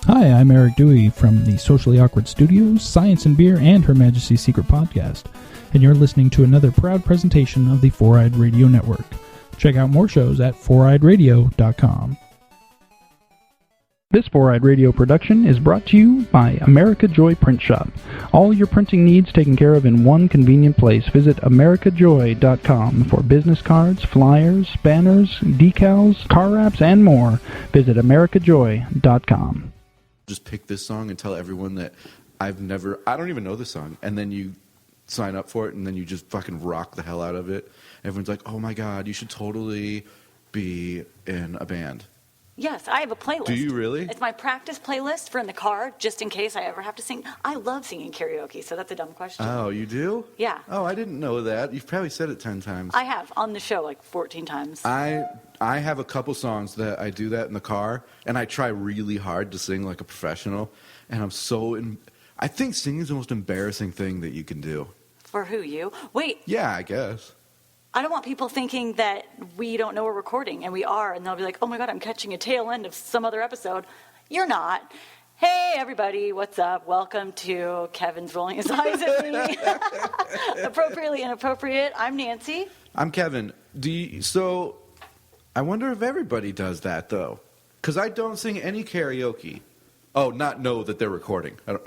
Hi, I'm Eric Dewey from the Socially Awkward Studios, Science and Beer, and Her Majesty's Secret Podcast, and you're listening to another proud presentation of the Four-Eyed Radio Network. Check out more shows at foureyedradio.com. This Four-Eyed Radio production is brought to you by America Joy Print Shop. All your printing needs taken care of in one convenient place. Visit americajoy.com for business cards, flyers, banners, decals, car wraps, and more. Visit americajoy.com. Just pick this song and tell everyone that I don't even know this song, and then you sign up for it, and then you just fucking rock the hell out of it. Everyone's like, oh my god, you should totally be in a band. Yes, I have a playlist. Do you really? It's my practice playlist for in the car, just in case I ever have to sing. I love singing karaoke, so that's a dumb question. Oh, you do? Yeah. Oh, I didn't know that. You've probably said it 10 times. I have, on the show, like 14 times. I have a couple songs that I do that in the car, and I try really hard to sing like a professional, and I think singing is the most embarrassing thing that you can do. For who, you? Wait. Yeah, I guess. I don't want people thinking that we don't know we're recording, and we are, and they'll be like, oh my god, I'm catching a tail end of some other episode. You're not. Hey, everybody, what's up? Welcome to Kevin's rolling his eyes at me. Appropriately Inappropriate. I'm Nancy. I'm Kevin. So, I wonder if everybody does that, though. Because I don't sing any karaoke. Oh, not know that they're recording. I don't,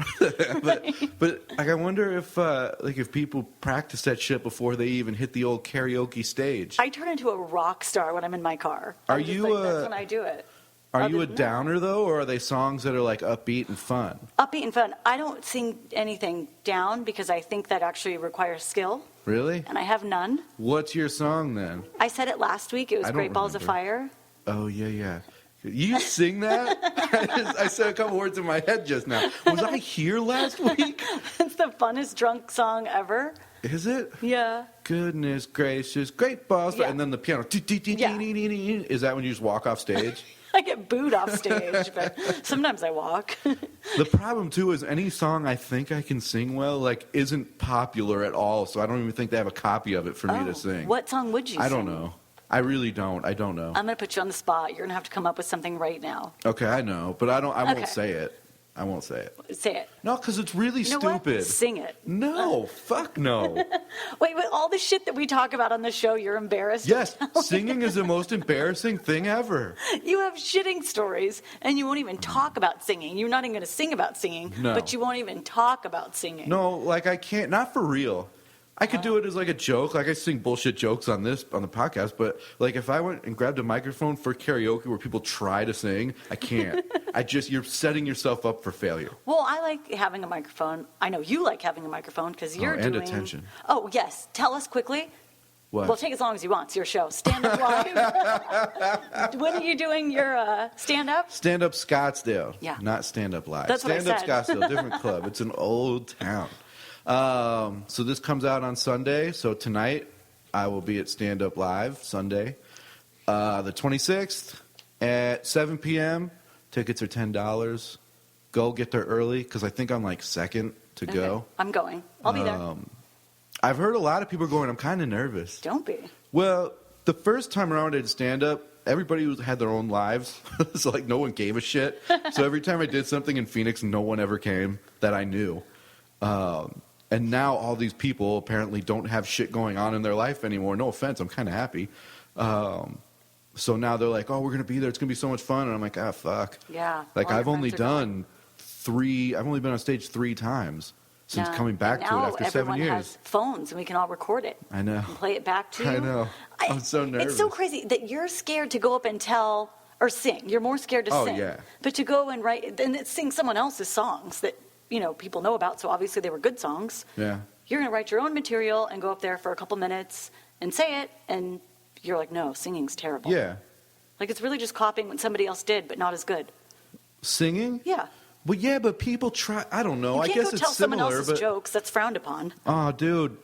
but like, I wonder if people practice that shit before they even hit the old karaoke stage. I turn into a rock star when I'm in my car. Are you? That's when I do it. Are you a downer though, or are they songs that are like upbeat and fun? Upbeat and fun. I don't sing anything down because I think that actually requires skill. Really? And I have none. What's your song then? I said it last week. It was Great Balls of Fire. Oh yeah. You sing that? I said a couple words in my head just now. Was I here last week? It's the funnest drunk song ever. Is it? Yeah. Goodness gracious, great balls. Yeah. And then the piano. Yeah. Is that when you just walk off stage? I get booed off stage, but sometimes I walk. The problem, too, is any song I think I can sing well, like, isn't popular at all, so I don't even think they have a copy of it for me to sing. What song would you sing? I don't know. I really don't. I don't know. I'm going to put you on the spot. You're going to have to come up with something right now. Okay, I know, but I won't say it. I won't say it. Say it. No, because it's really stupid. What? Sing it. No, fuck no. Wait, with all the shit that we talk about on the show, you're embarrassed? Yes, singing is the most embarrassing thing ever. You have shitting stories, and you won't even talk about singing. You're not even going to sing about singing, but you won't even talk about singing. No, like I can't, not for real. I could do it as like a joke, like I sing bullshit jokes on the podcast, but like if I went and grabbed a microphone for karaoke where people try to sing, I can't. You're setting yourself up for failure. Well, I like having a microphone. I know you like having a microphone because you're doing... And attention. Oh, yes. Tell us quickly. What? Well, take as long as you want. It's your show. Stand up live. When are you doing your stand-up? Stand-up Scottsdale. Yeah. Not stand-up live. That's what I said. Stand-up Scottsdale, different club. It's an old town. So this comes out on Sunday. So tonight I will be at Stand Up Live, Sunday, the 26th at 7 p.m. Tickets are $10. Go get there early because I think I'm like second to go. I'm going. I'll be there. I've heard a lot of people going. I'm kind of nervous. Don't be. Well, the first time around I did stand-up, everybody had their own lives. So like no one gave a shit. So every time I did something in Phoenix, no one ever came that I knew. And now all these people apparently don't have shit going on in their life anymore. No offense, I'm kind of happy. So now they're like, oh, we're going to be there. It's going to be so much fun. And I'm like, ah, fuck. Yeah. Like I've only been on stage 3 times since coming back to it after 7 years. Now everyone has phones and we can all record it. I know. And play it back to you. I know. I'm so nervous. It's so crazy that you're scared to go up and tell or sing. You're more scared to sing. Oh, yeah. But to go and write and sing someone else's songs that people know about, so obviously they were good songs. Yeah. You're going to write your own material and go up there for a couple minutes and say it, and you're like, no, singing's terrible. Yeah. Like, it's really just copying what somebody else did, but not as good. Singing? Yeah. Well, yeah, but people try. I don't know. You I can't guess go it's tell similar. Someone else's jokes. That's frowned upon. Oh, dude.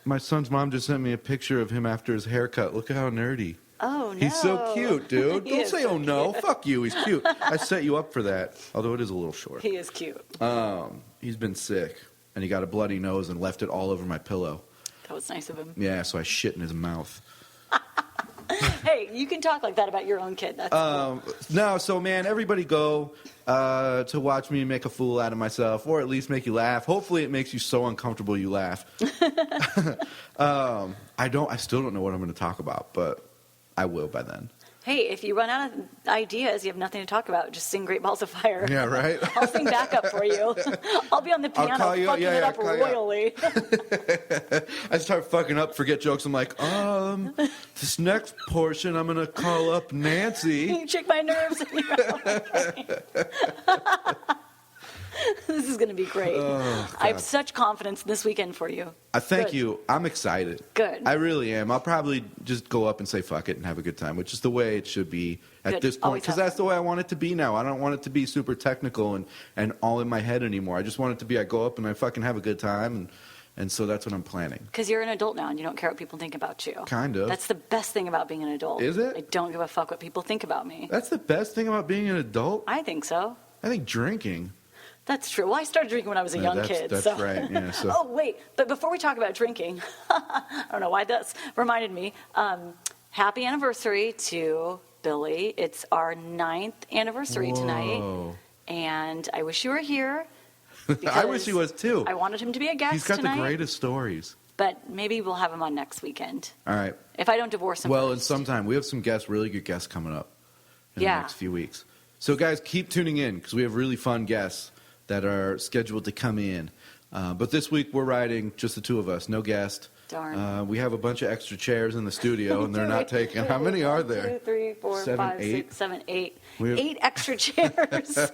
My son's mom just sent me a picture of him after his haircut. Look at how nerdy. Oh, no. He's so cute, dude. Don't say, oh, no. Cute. Fuck you. He's cute. I set you up for that, although it is a little short. He is cute. He's been sick, and he got a bloody nose and left it all over my pillow. That was nice of him. Yeah, so I shit in his mouth. Hey, you can talk like that about your own kid. That's cool. No, so man, everybody go to watch me make a fool out of myself, or at least make you laugh. Hopefully, it makes you so uncomfortable you laugh. I still don't know what I'm going to talk about, but I will by then. Hey, if you run out of ideas, you have nothing to talk about, just sing Great Balls of Fire. Yeah, right? I'll sing backup for you. I'll be on the piano fucking it up royally. I start fucking up, forget jokes. I'm like, this next portion, I'm going to call up Nancy. Check my nerves. This is going to be great. I have such confidence this weekend for you. Thank you. I'm excited. Good. I really am. I'll probably just go up and say fuck it and have a good time, which is the way it should be at this point. Because that's the way I want it to be now. I don't want it to be super technical and all in my head anymore. I just want it to be I go up and I fucking have a good time. And so that's what I'm planning. Because you're an adult now and you don't care what people think about you. Kind of. That's the best thing about being an adult. Is it? I don't give a fuck what people think about me. That's the best thing about being an adult? I think so. I think drinking. That's true. Well, I started drinking when I was a young kid. That's so. right. Yeah, so. Oh, wait. But before we talk about drinking, I don't know why that's reminded me. Happy anniversary to Billy. It's our 9th anniversary tonight. And I wish you were here. I wish he was too. I wanted him to be a guest tonight. He's got the greatest stories. But maybe we'll have him on next weekend. All right. If I don't divorce him Well, first. in some time. We have some guests, really good guests coming up in the Yeah. next few weeks. So, guys, keep tuning in because we have really fun guests that are scheduled to come in. But this week we're riding just the two of us, no guest. Darn. We have a bunch of extra chairs in the studio, and they're not taken. How many are there? 2, 3, 4, 7, 5, 8? 6, 7, 8. We have- 8 extra chairs.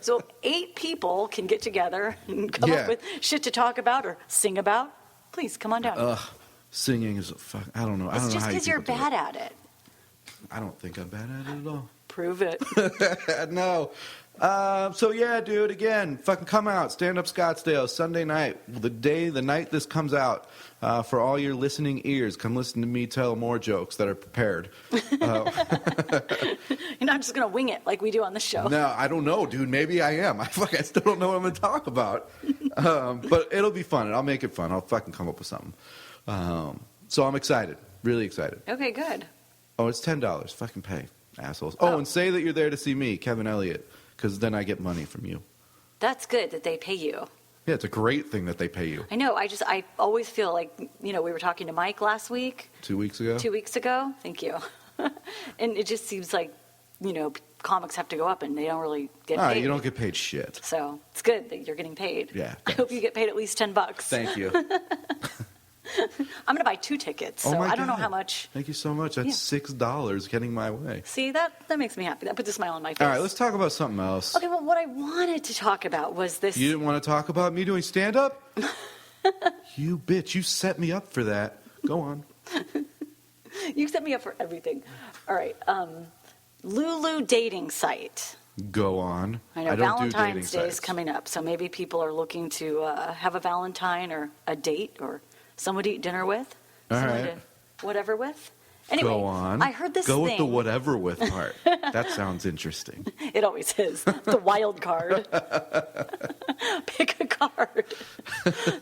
So 8 people can get together and come up with shit to talk about or sing about. Please come on down. Singing is I don't know. I It's don't know just how you because you're people do bad it. at it. I don't think I'm bad at it at all. Prove it. No. So yeah, dude, again, fucking come out. Stand Up Scottsdale, Sunday night. The night this comes out. For all your listening ears, come listen to me tell more jokes that are prepared. You're not just going to wing it like we do on the show. No, I don't know, dude. Maybe I am. I still don't know what I'm going to talk about. But it'll be fun, and I'll make it fun. I'll fucking come up with something. So I'm excited. Really excited. Okay, good. Oh, it's $10. Fucking pay, assholes. Oh, and say that you're there to see me, Kevin Elliott, because then I get money from you. That's good that they pay you. Yeah, it's a great thing that they pay you. I know. I always feel like, we were talking to Mike last week. 2 weeks ago? 2 weeks ago. Thank you. And it just seems like, comics have to go up and they don't really get paid. You don't get paid shit. So it's good that you're getting paid. Yeah. I hope you get paid at least $10. Thank you. I'm going to buy 2 tickets, so I don't know how much. Thank you so much. That's $6 getting my way. See, that makes me happy. That puts a smile on my face. All right, let's talk about something else. Okay, well, what I wanted to talk about was this. You didn't want to talk about me doing stand-up? You bitch. You set me up for that. Go on. You set me up for everything. All right. Lulu dating site. Go on. I know don't do dating Valentine's Day is sites. coming up, so maybe people are looking to have a Valentine or a date or someone to eat dinner with. All someone right. to whatever with. Anyway, Go on. I heard this Go thing. with the whatever with part. That sounds interesting. It always is. The wild card. Pick a card.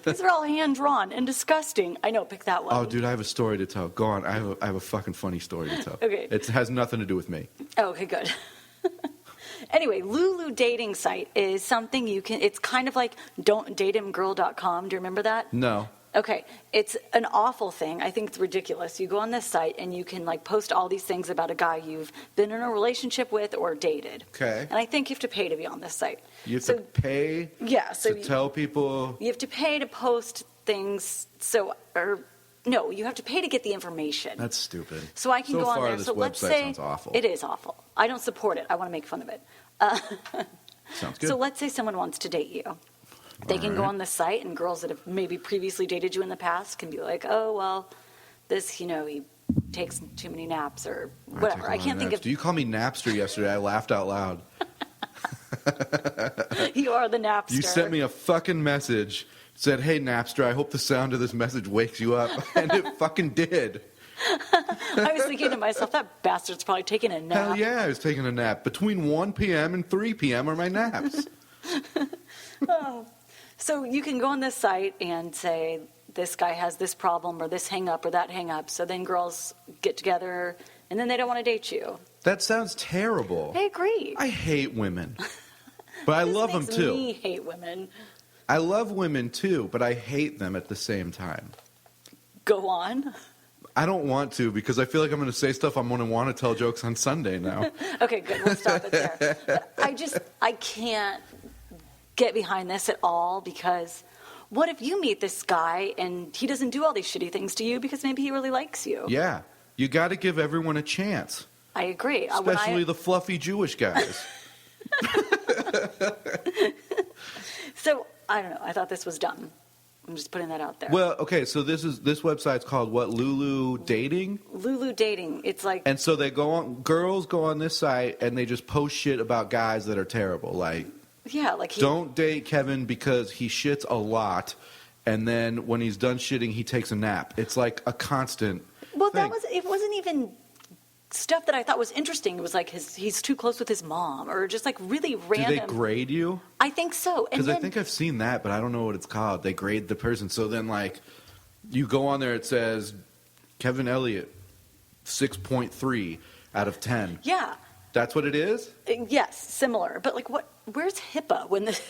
These are all hand-drawn and disgusting. I know, pick that one. Oh, dude, I have a story to tell. Go on. I have a fucking funny story to tell. Okay. It has nothing to do with me. Oh, okay, good. Anyway, Lulu dating site is something it's kind of like don'tdatehimgirl.com. Do you remember that? No. Okay, it's an awful thing. I think it's ridiculous. You go on this site and you can post all these things about a guy you've been in a relationship with or dated. Okay. And I think you have to pay to be on this site. You have to pay to tell people. You have to pay to post things. No, you have to pay to get the information. That's stupid. So I can go on there. This So let's website say sounds awful. it is awful. I don't support it. I want to make fun of it. Sounds good. So let's say someone wants to date you. They can go on this site, and girls that have maybe previously dated you in the past can be like, oh, well, this, he takes too many naps or whatever. I can't think of. Do you call me Napster yesterday? I laughed out loud. You are the Napster. You sent me a fucking message. Said, hey, Napster, I hope the sound of this message wakes you up. And it fucking did. I was thinking to myself, that bastard's probably taking a nap. Hell yeah, I was taking a nap. Between 1 p.m. and 3 p.m. are my naps. So you can go on this site and say, this guy has this problem or this hang up or that hang up. So then girls get together, and then they don't want to date you. That sounds terrible. I agree. I hate women. But I love them too. Me hate women. I love women too, but I hate them at the same time. Go on. I don't want to because I feel like I'm going to say stuff I'm going to want to tell jokes on Sunday now. Okay, good. We'll stop it there. But I can't get behind this at all because what if you meet this guy and he doesn't do all these shitty things to you because maybe he really likes you? Yeah. You got to give everyone a chance. I agree. Especially the fluffy Jewish guys. So, I don't know. I thought this was dumb. I'm just putting that out there. Well, okay, so this website's called what? Lulu Dating? Lulu Dating. It's like... And so girls go on this site and they just post shit about guys that are terrible. Like, yeah, like don't date Kevin because he shits a lot, and then when he's done shitting, he takes a nap. It's like a constant thing. It wasn't even stuff that I thought was interesting. It was like he's too close with his mom, or just like really random. Do they grade you? I think so. Because I think I've seen that, but I don't know what it's called. They grade the person. So then, like, you go on there, it says Kevin Elliott, 6.3 out of 10. Yeah. That's what it is? Yes, similar. But like, where's HIPAA when this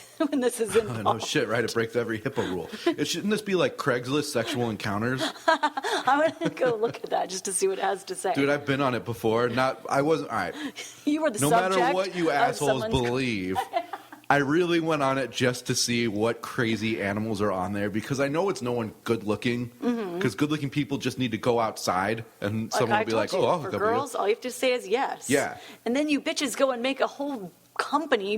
is involved? No shit, right? It breaks every HIPAA rule. Shouldn't this be like Craigslist sexual encounters? I'm going to go look at that just to see what it has to say. Dude, I've been on it before. I wasn't, all right. You were the no subject. No matter what you assholes believe, I really went on it just to see what crazy animals are on there because I know it's no one good looking. Because good looking people just need to go outside and someone will be like, oh, I'll hook for up girls, all you have to say is yes. Yeah. And then you bitches go and make a whole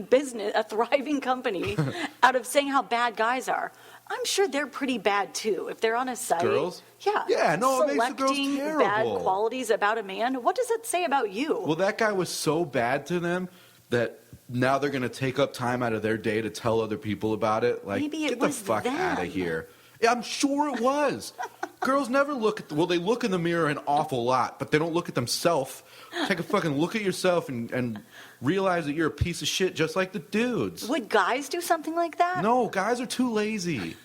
business, a thriving company, out of saying how bad guys are. I'm sure they're pretty bad too. If they're on a site, girls, yeah, yeah, no, it makes the girls selecting terrible. bad qualities about a man. What does it say about you? Well, that guy was so bad to them that now they're going to take up time out of their day to tell other people about it. Like, maybe get the fuck out of here. Yeah, I'm sure it was. Girls never look at they look in the mirror an awful lot, but they don't look at themselves. Take a fucking look at yourself and realize that you're a piece of shit just like the dudes. Would guys do something like that? No, guys are too lazy.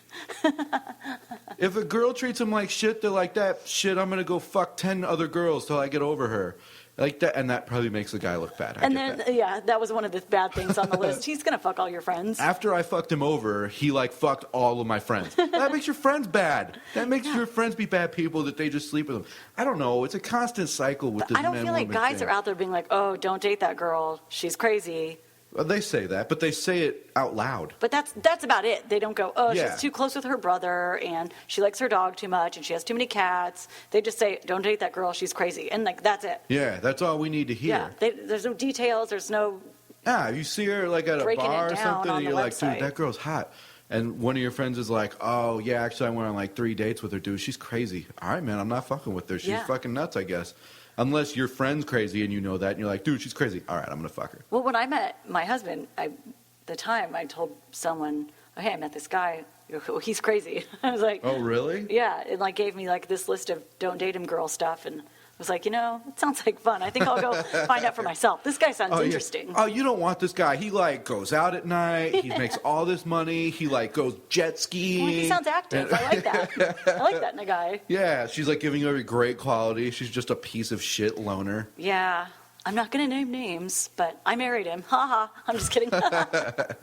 If a girl treats them like shit, they're like, that shit, I'm going to go fuck 10 other girls till I get over her. Like that, and that probably makes the guy look bad. That was one of the bad things on the list. He's gonna fuck all your friends. After I fucked him over, he like fucked all of my friends. That makes your friends bad. That makes your friends be bad people that they just sleep with them. I don't know. It's a constant cycle with this. I don't feel like guys are out there being like, "Oh, don't date that girl. She's crazy." Well, they say that, but they say it out loud. But that's about it. They don't go, "Oh, Yeah. she's too close with her brother, and she likes her dog too much, and she has too many cats." They just say, "Don't date that girl. She's crazy," and like that's it. Yeah, that's all we need to hear. Yeah, there's no details. There's no. Yeah, you see her like at a breaking bar it or down something, on and the you're like, website. dude, that girl's hot. And one of your friends is like, oh, yeah, actually, I went on like 3 dates with her, dude. She's crazy. All right, man, I'm not fucking with her. She's Yeah. fucking nuts, I guess. Unless your friend's crazy and you know that, and you're like, dude, she's crazy. All right, I'm going to fuck her. Well, when I met my husband, I told someone, "Oh, hey, I met this guy. Oh, he's crazy." I was like, Oh, really? yeah, it like gave me like this list of don't date him girl stuff, and I was like, it sounds like fun. I think I'll go find out for myself. This guy sounds interesting. Yeah. Oh, you don't want this guy. He like goes out at night. He makes all this money. He like goes jet skiing. Well, he sounds active. I like that. I like that in a guy. Yeah, she's like giving you every great quality. She's just a piece of shit loner. Yeah. I'm not going to name names, but I married him. Ha ha. I'm just kidding. But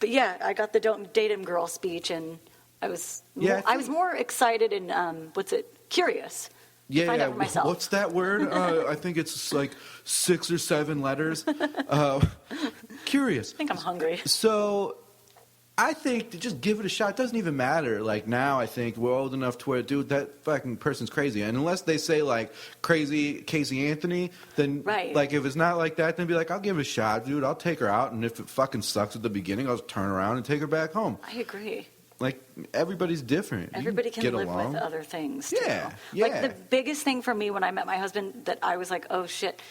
yeah, I got the don't date him girl speech, and I was more excited and curious. Yeah, find out for myself. What's that word? I think it's like 6 or 7 letters. Curious. I think I'm hungry. So I think to just give it a shot. It doesn't even matter. Like now I think we're old enough to where, dude, that fucking person's crazy. And unless they say like crazy Casey Anthony, then like if it's not like that, then be like, I'll give it a shot, dude. I'll take her out. And if it fucking sucks at the beginning, I'll just turn around and take her back home. I agree. Like, everybody's different. Everybody can live with other things, too. Yeah. Like, the biggest thing for me when I met my husband that I was like, oh, shit,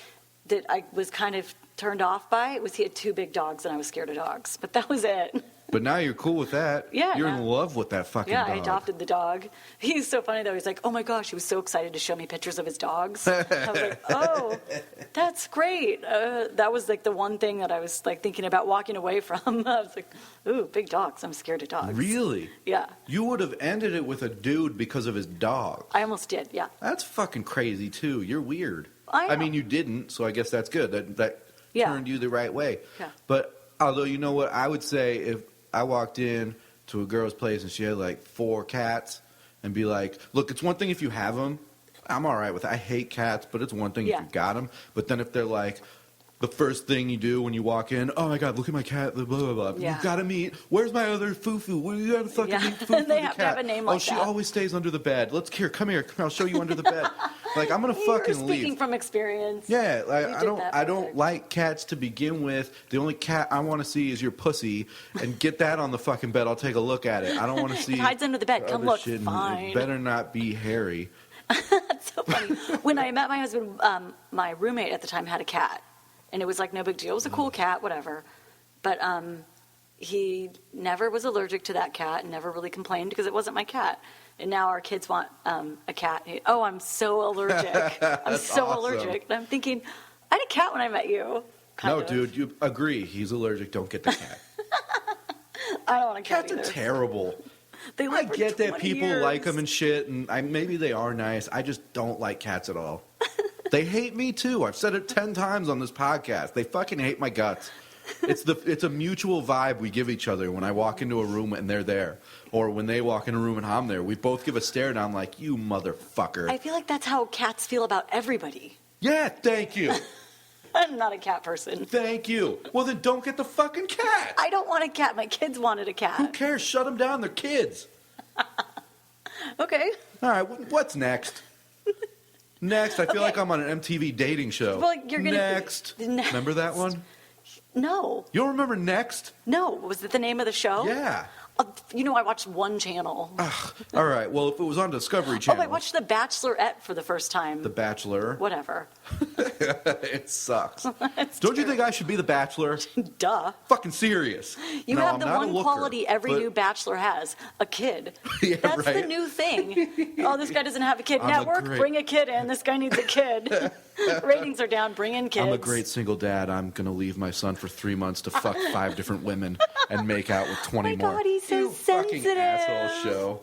that I was kind of turned off by was he had 2 big dogs, and I was scared of dogs. But that was it. But now you're cool with that. Yeah. You're in love with that fucking dog. Yeah, I adopted the dog. He's so funny, though. He's like, oh, my gosh, he was so excited to show me pictures of his dogs. I was like, oh, that's great. That was, like, the one thing that I was, like, thinking about walking away from. I was like, ooh, big dogs. I'm scared of dogs. Really? Yeah. You would have ended it with a dude because of his dog. I almost did, yeah. That's fucking crazy, too. You're weird. I know. I mean, you didn't, so I guess that's good. That Yeah. turned you the right way. Yeah. But although, you know what, I would say if I walked in to a girl's place and she had like 4 cats and be like, look, it's one thing if you have them. I'm all right with it. I hate cats, but it's one thing Yeah. if you got them. But then if they're like, the first thing you do when you walk in, oh my God, look at my cat, blah, blah, blah. Yeah. You gotta meet, where's my other Fufu? Well, you gotta fucking Yeah. meet Fufu They the have to cat. have a name oh, like she that. always stays under the bed. Come here, I'll show you under the bed. Like, I'm gonna You're fucking speaking leave. from experience. Yeah, like, You I did don't that I don't perfect. like cats to begin with. The only cat I want to see is your pussy, and get that on the fucking bed. I'll take a look at it. I don't want to see It hides under the bed. Come other look, shit, and fine. It better not be hairy. That's so funny. When I met my husband, my roommate at the time had a cat, and it was like no big deal. It was a cool cat, whatever. But he never was allergic to that cat and never really complained because it wasn't my cat. And now our kids want a cat. Oh, I'm so allergic. I'm so awesome. allergic. And I'm thinking, I had a cat when I met you. Kind No, of. dude, you agree. He's allergic. Don't get the cat. I don't want a cat Cats are either. terrible. They I live for get that 20 people years. like them and shit, and maybe they are nice. I just don't like cats at all. They hate me too. I've said it 10 times on this podcast. They fucking hate my guts. It's a mutual vibe we give each other when I walk into a room and they're there, or when they walk in a room and I'm there. We both give a stare down like, you motherfucker. I feel like that's how cats feel about everybody. Yeah, thank you. I'm not a cat person. Thank you. Well, then don't get the fucking cat. I don't want a cat. My kids wanted a Who cat. cares? Shut them down. They're kids. Okay. All right, what's next? Next, I feel Okay. like I'm on an MTV dating show. Well, you're gonna- Next. Next. Remember that one? No. You don't remember Next? No. Was it the name of the show? Yeah. You know, I watched one channel. All right. Well, if it was on Discovery Oh, Channel, I watched The Bachelorette for the first time. The Bachelor, Whatever. it sucks. It's Don't you think I should be the Bachelor? Duh. Fucking serious. You No, have I'm the not a one looker, quality every but- new bachelor has, a kid. Yeah, That's the right. new thing. Oh, this guy doesn't have a kid. I'm a Network, great- bring a kid in. This guy needs a kid. Ratings are down. Bring in kids. I'm a great single dad. I'm gonna leave my son for 3 months to fuck 5 different women and make out with 20 Oh my more. God, he's so You fucking sensitive. asshole show.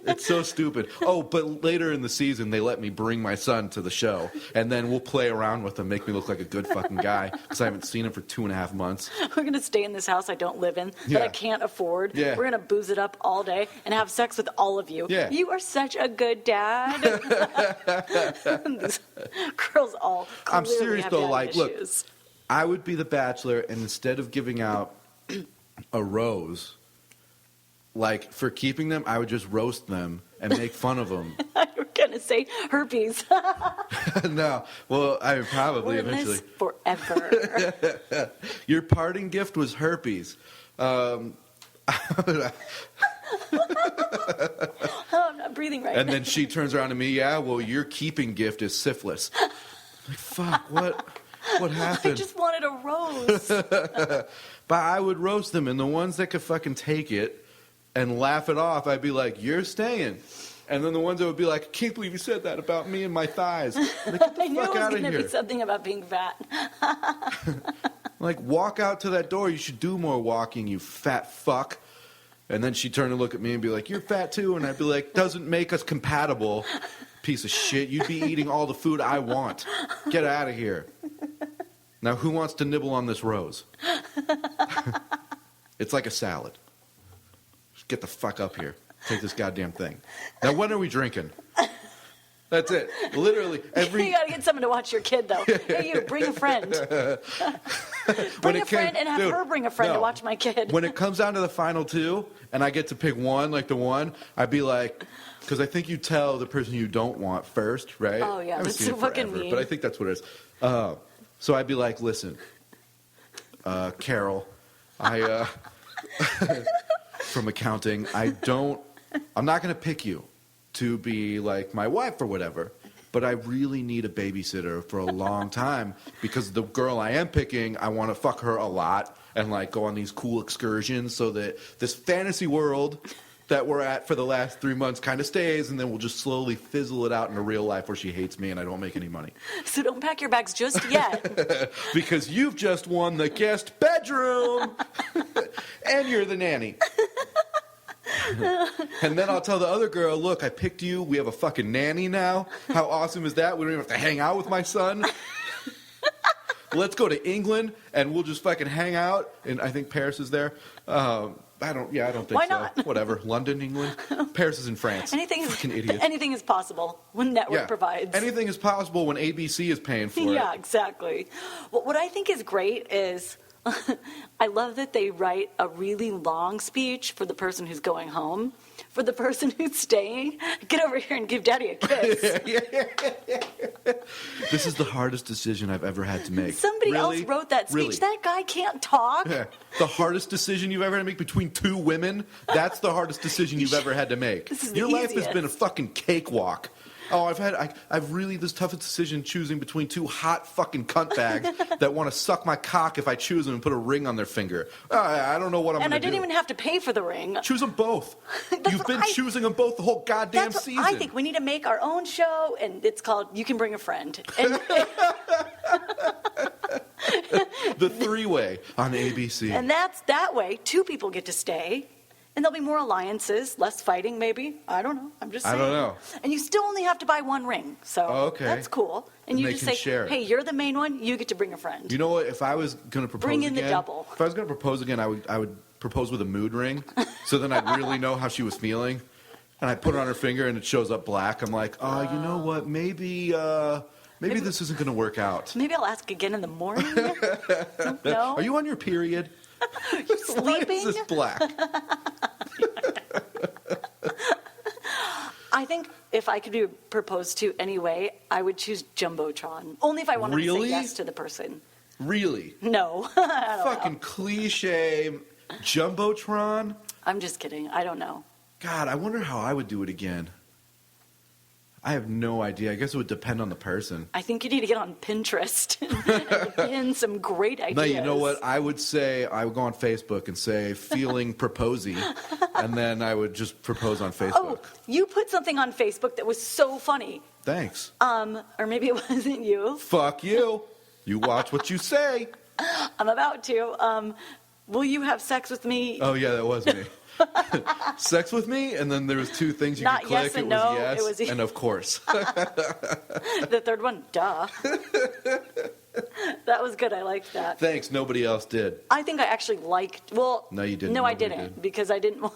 It's so stupid. Oh, but later in the season, they let me bring my son to the show, and then we'll play around with him, make me look like a good fucking guy, because I haven't seen him for 2.5 months. We're going to stay in this house I don't live in, Yeah. that I can't afford. Yeah. We're going to booze it up all day and have sex with all of you. Yeah. You are such a good dad. These girls all I'm clearly serious, have though, daddy like, look, issues. I would be the Bachelor, and instead of giving out a rose, like, for keeping them, I would just roast them and make fun of them. You were going to say herpes. No, well, I would probably We're in eventually. this forever. Your parting gift was herpes. Oh, I'm not breathing right And now. then she turns around to me, yeah, well, your keeping gift is syphilis. I'm like, fuck, what I happened? just wanted a rose. But I would roast them, and the ones that could fucking take it and laugh it off, I'd be like, you're staying. And then the ones that would be like, I can't believe you said that about me and my thighs. Like, get the I knew it fuck was out of going to be here. something about being fat. Like, walk out to that door. You should do more walking, you fat fuck. And then she'd turn and look at me and be like, you're fat too. And I'd be like, doesn't make us compatible, piece of shit. You'd be eating all the food I want. Get out of here. Now, who wants to nibble on this rose? It's like a salad. Just get the fuck up here. Take this goddamn thing. Now, when are we drinking? That's it. Literally, every... You got to get someone to watch your kid, though. Hey, you, bring a friend. Bring a friend and have her bring a friend to watch my kid. When it comes down to the final two, and I get to pick one, like the one, I'd be like, because I think you tell the person you don't want first, right? Oh, yeah, I haven't that's seen so it fucking forever, mean. But I think that's what it is. So I'd be like, listen, Carol, I, from accounting, I'm not going to pick you to be like my wife or whatever, but I really need a babysitter for a long time because the girl I am picking, I want to fuck her a lot and like go on these cool excursions so that this fantasy world that we're at for the last 3 months kind of stays, and then we'll just slowly fizzle it out into real life where she hates me and I don't make any money. So don't pack your bags just yet. Because you've just won the guest bedroom and you're the nanny. And then I'll tell the other girl, look, I picked you. We have a fucking nanny now. How awesome is that? We don't even have to hang out with my son. Let's go to England and we'll just fucking hang out. And I think Paris is there. I don't think Why so. not? Whatever. London, England. Paris is in France. Fucking idiot. Anything is possible when network provides. Anything is possible when ABC is paying for it. Yeah, exactly. Well, what I think is great is I love that they write a really long speech for the person who's going home. For the person who's staying, get over here and give Daddy a kiss. This is the hardest decision I've ever had to make. Somebody else wrote that speech. Really? That guy can't talk. Yeah. The hardest decision you've ever had to make between two women, that's the hardest decision you've ever had to make. This is Your the life has easiest. been a fucking cakewalk. Oh, I've really this toughest decision choosing between two hot fucking cunt bags that want to suck my cock if I choose them and put a ring on their finger. I don't know what I'm going to do. And I didn't even have to pay for the ring. Choose them both. You've been choosing them both the whole goddamn That's what season. I think we need to make our own show, and it's called You Can Bring a Friend. And, The three-way on ABC. and that way, two people get to stay. And there'll be more alliances, less fighting, maybe. I don't know. I'm just saying. I don't know. And you still only have to buy one ring, so okay. that's cool. And you They just can say, share it. "Hey, you're the main one. You get to bring a friend." You know what? If I was going to propose Bring in again, the double. If I was going to propose again, I would propose with a mood ring, so then I'd really know how she was feeling. And I put it on her finger, and it shows up black. I'm like, you know what? Maybe this isn't going to work out. Maybe I'll ask again in the morning. No. Are you on your period? You sleeping? Why is this black? I think if I could be proposed to anyway, I would choose Jumbotron. Only if I wanted to Really? say yes to the person. Really? No. I don't Fucking know. cliche Jumbotron? I'm just kidding. I don't know. God, I wonder how I would do it again. I have no idea. I guess it would depend on the person. I think you need to get on Pinterest and begin some great ideas. No, you know what? I would say I would go on Facebook and say feeling proposy, and then I would just propose on Facebook. Oh, you put something on Facebook that was so funny. Thanks. Or maybe it wasn't you. Fuck you. You watch what you say. I'm about to. Will you have sex with me? Oh yeah, that was me. Sex with me, and then there was two things you Not could click. yes and it was no, yes, it was and of course. The third one, duh. That was good. I liked that. Thanks. Nobody else did. I think I actually liked. Well, No, you didn't. No, I Nobody didn't did. because I didn't.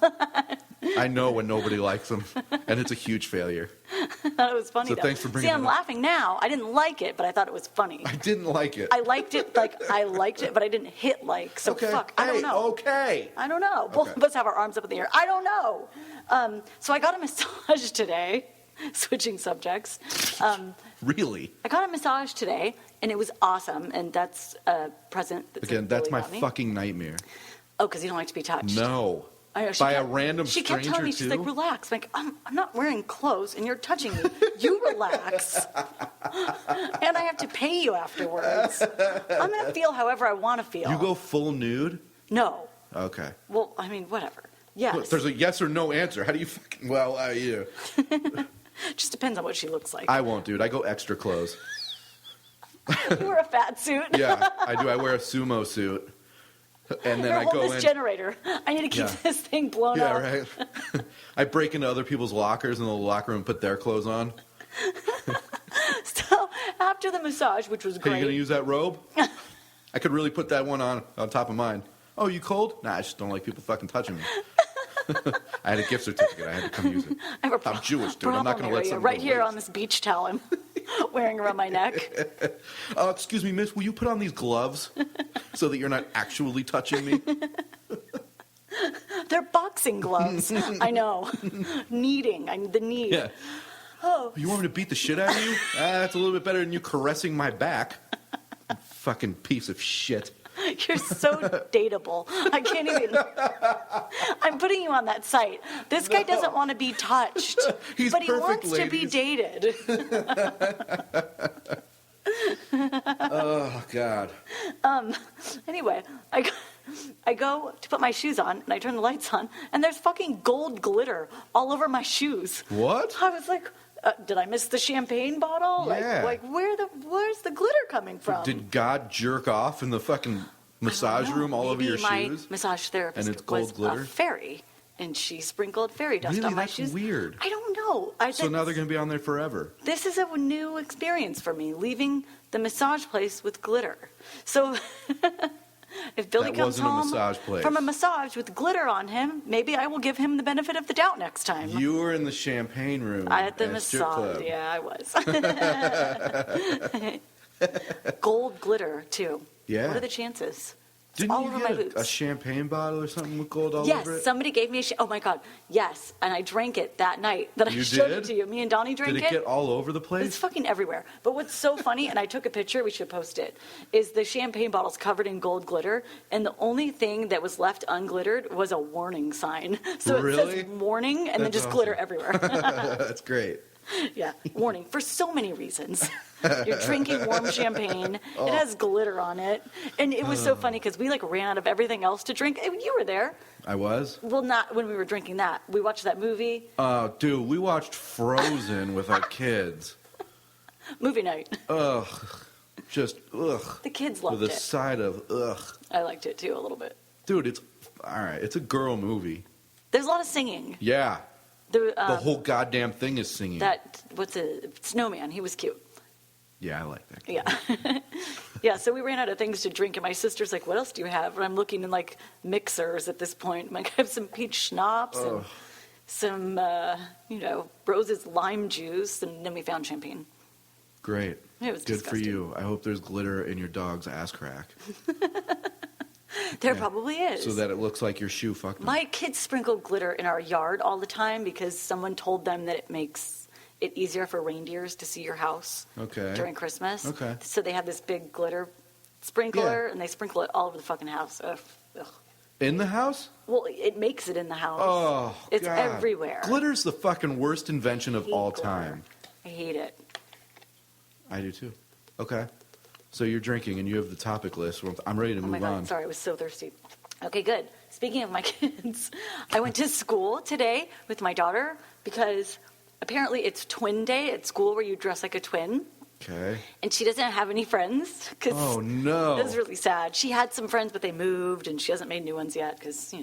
I know when nobody likes them, and it's a huge failure. I thought it was funny. So though. thanks for bringing See, I'm it up. laughing now. I didn't like it, but I thought it was funny. I didn't like it. I liked it, but I didn't hit like. So okay. fuck. I don't know. Okay. I don't know. Both of us have our arms up in the air. I don't know. So I got a massage today. Switching subjects. Really? I got a massage today, and it was awesome. And that's a present. Again, that's really my got me. fucking nightmare. Oh, because you don't like to be touched. No. I know, By a random She kept stranger, telling me, she's like, too? relax. I'm like, I'm not wearing clothes, and you're touching me. You relax. And I have to pay you afterwards. I'm going to feel however I want to feel. You go full nude? No. Okay. Well, I mean, whatever. Yes. Look, there's a yes or no answer. How do you fucking... Well, you... Just depends on what she looks like. I won't, dude. I go extra clothes. You wear a fat suit. Yeah, I do. I wear a sumo suit. And then Here, I hold go this in... generator. I need to keep Yeah. this thing blown Yeah, up. right. I break into other people's lockers in the locker room and put their clothes on. So after the massage, which was Hey, great. you gonna use that robe? I could really put that one on top of mine. Oh, you cold? Nah, I just don't like people fucking touching me. I had a gift certificate. I had to come use it. I have a I'm Jewish, dude. I'm not problem gonna let area something right go here waste. on this beach towel I'm wearing around my neck. Excuse me, miss, will you put on these gloves so that you're not actually touching me? They're boxing gloves. I know. Kneading. I need the knead. Yeah. Oh, You want me to beat the shit out of you? That's a little bit better than you caressing my back. Fucking piece of shit. you're so dateable. I can't even. I'm putting you on that site. This guy doesn't want to be touched, He's but he perfect, wants to be ladies. dated. Oh, God. Anyway, I go to put my shoes on, and I turn the lights on, and there's fucking gold glitter all over my shoes. What? I was like, did I miss the champagne bottle? Yeah. Like where's the glitter coming from? Did God jerk off in the fucking massage room all over Maybe your my shoes? massage therapist And it's gold was glitter? a fairy, and she sprinkled fairy dust Really? on my That's shoes. weird. I don't know. So now they're going to be on there forever. This is a new experience for me, leaving the massage place with glitter. So if Billy That comes wasn't a home massage place. from a massage with glitter on him, maybe I will give him the benefit of the doubt next time. You were in the champagne room At the at a strip massage, club. yeah, I was. Gold glitter too. Yeah. What are the chances? It's Didn't all you over get my boots. a champagne bottle or something with gold all Yes, over it? somebody gave me oh my God, yes, and I drank it that night that I You showed did? it to you. Me and Donnie drank Did it get all over the It's place? fucking everywhere. But what's so funny, and I took a picture, we should post it, is the champagne bottle's covered in gold glitter, and the only thing that was left unglittered was a warning sign. So it Really? says warning, and then That's just glitter awesome. everywhere. That's great. Yeah, warning for so many reasons. You're drinking warm champagne. Oh. It has glitter on it, and it was so funny because we ran out of everything else to drink. You were there. I was? Well, not when we were drinking that. We watched that movie, Dude, we watched Frozen with our kids. movie night. Ugh. Just, ugh. The kids loved With a it. side of, ugh. I liked it too a little bit. Dude, it's, all right, it's a girl movie. There's a lot of singing. Yeah. The The whole goddamn thing is singing. Snowman? He was cute. Yeah, I like that. Yeah. Yeah, so we ran out of things to drink, and my sister's like, what else do you have? And I'm looking in, mixers at this point. I'm like, I have some peach schnapps and some, Rose's lime juice, and then we found champagne. Great. It was Good for disgusting. you. I hope there's glitter in your dog's ass crack. There Yeah. probably is. So that it looks like your shoe fucked them. My kids sprinkle glitter in our yard all the time because someone told them that it makes it easier for reindeers to see your house Okay. during Christmas. Okay. So they have this big glitter sprinkler, Yeah. and they sprinkle it all over the fucking house. Ugh. In the house? Well, it makes it in the house. Oh, It's God. everywhere. Glitter's the fucking worst invention of Hate all glitter. time. I hate it. I do too. Okay. So you're drinking and you have the topic list. I'm ready to Oh my move God, on. sorry, I was so thirsty. Okay, good. Speaking of my kids, I went to school today with my daughter because apparently it's twin day at school where you dress like a twin. Okay. And she doesn't have any friends. Oh, no. It was really sad. She had some friends, but they moved, and she hasn't made new ones yet because,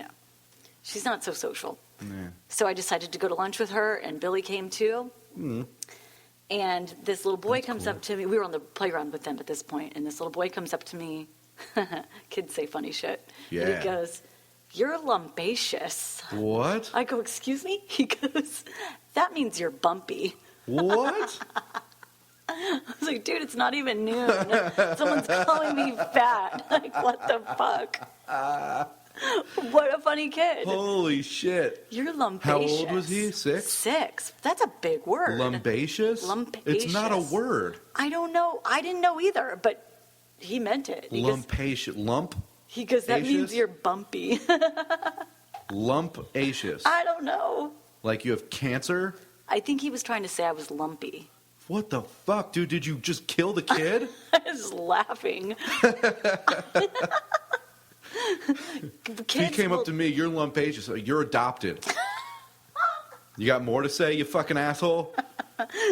she's not so social. Yeah. So I decided to go to lunch with her, and Billy came too. And this little boy comes up to me. We were on the playground with them at this point, and this little boy comes up to me. Kids say funny shit. And Yeah. he goes, "You're lumbaceous." What? I go, "Excuse me?" He goes, "That means you're bumpy." What? I was like, dude, it's not even noon. Someone's calling me fat. Like, what the fuck? What a funny kid. Holy shit. You're lumbaceous. How old was he? 6? 6. That's a big word. Lumbaceous? Lumbaceous. It's not a word. I don't know. I didn't know either, but he meant it. He goes, Lumpaceous. Lump? he goes, that means Acious? you're bumpy. Lumpaceous. I don't know. Like you have cancer? I think he was trying to say I was lumpy. What the fuck, dude? Did you just kill the kid? I was laughing. He came up to me, you're lumpaceous. You're adopted. You got more to say, you fucking asshole?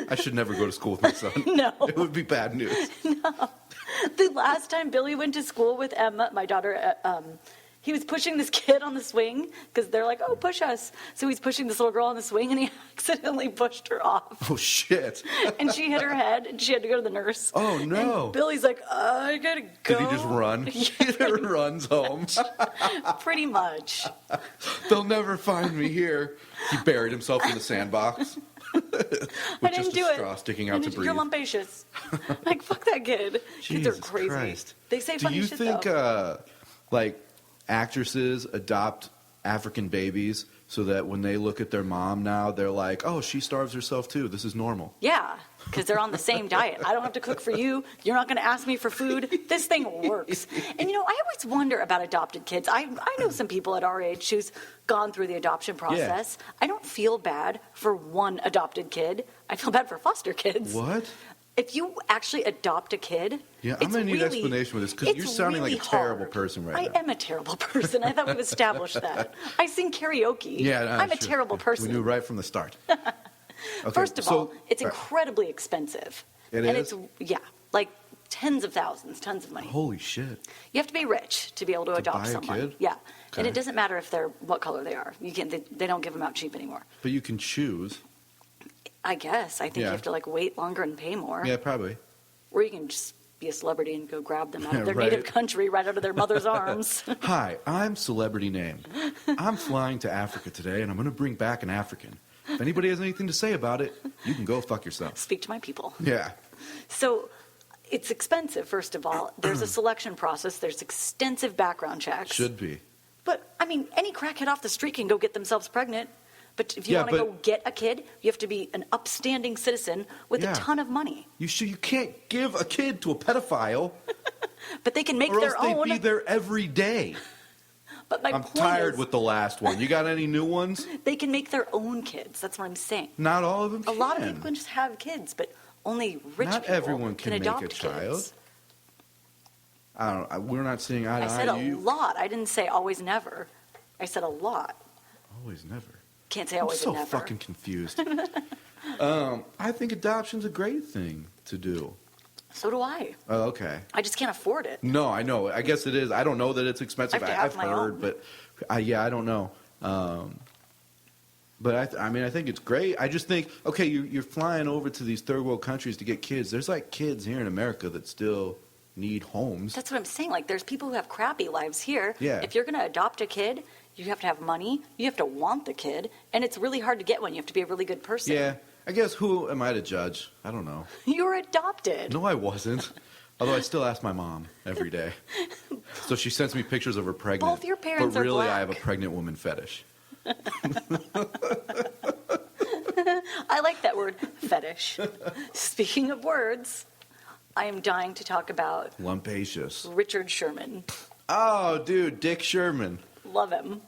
I should never go to school with my son. No. It would be bad news. The last time Billy went to school with Emma, my daughter, he was pushing this kid on the swing because they're like, "Oh, push us!" So he's pushing this little girl on the swing, and he accidentally pushed her off, Oh, shit. and she hit her head, and she had to go to the nurse. Oh, no. And Billy's like, "I gotta go." Did he just run? He runs home. Pretty much. They'll never find me here. He buried himself in the sandbox. I With didn't just do a it. straw sticking out to breathe. You're lumbaceous. Like, fuck that kid. Kids Jesus are crazy. Christ. They say Do funny you shit think, though. actresses adopt African babies so that when they look at their mom now, they're like, oh, she starves herself too. This is normal. Yeah, because they're on the same diet. I don't have to cook for you. You're not going to ask me for food. This thing works. And, I always wonder about adopted kids. I know some people at our age who's gone through the adoption process. Yeah. I don't feel bad for one adopted kid. I feel bad for foster kids. What? If you actually adopt a kid, yeah, I'm going to need explanation with this because you're sounding like a terrible person right now. I am a terrible person. I thought we've established that. I sing karaoke. Yeah, I'm a terrible person. We knew right from the start. Okay, First of all, it's incredibly expensive. It and is? it's like tens of thousands, tons of money. Holy shit. You have to be rich to be able to adopt buy a someone. kid? Yeah. And it doesn't matter what color they are. They don't give them out cheap anymore. But you can choose. I guess. I think you have to wait longer and pay more. Yeah, probably. Or you can just be a celebrity and go grab them out of their Right. native country, right out of their mother's arms. Hi, I'm celebrity name. I'm flying to Africa today, and I'm going to bring back an African. If anybody has anything to say about it, you can go fuck yourself. Speak to my people. Yeah. So it's expensive, first of all. There's a selection process. There's extensive background checks. Should be. But, I mean, any crackhead off the street can go get themselves pregnant. But if you want to go get a kid, you have to be an upstanding citizen with a ton of money. You can't give a kid to a pedophile. But they can make or their else own. They'd be there every day. But I'm tired with the last one. You got any new ones? They can make their own kids. That's what I'm saying. Not all of them can. A lot of people can just have kids, but only rich Not people everyone can make adopt a child. kids. I don't know. We're not seeing eye to eye. I said a lot. I didn't say always never. I said a lot. Always never. Can't say always and I'm never. so fucking confused. I think adoption's a great thing to do. So do I. Oh, okay. I just can't afford it. No, I know. I guess it is. I don't know that it's expensive. I have to have I've my heard, own. but I don't know. But I think it's great. I just think, okay, you're flying over to these third world countries to get kids. There's kids here in America that still need homes. That's what I'm saying. There's people who have crappy lives here. Yeah. If you're going to adopt a kid, you have to have money. You have to want the kid. And it's really hard to get one. You have to be a really good person. Yeah. I guess who am I to judge? I don't know. You were adopted. No, I wasn't. Although I still ask my mom every day. So she sends me pictures of her pregnant. Both your parents but are really, black. I have a pregnant woman fetish. I like that word, fetish. Speaking of words, I am dying to talk about Lumpacious. Richard Sherman. Oh, dude, Dick Sherman. Love him.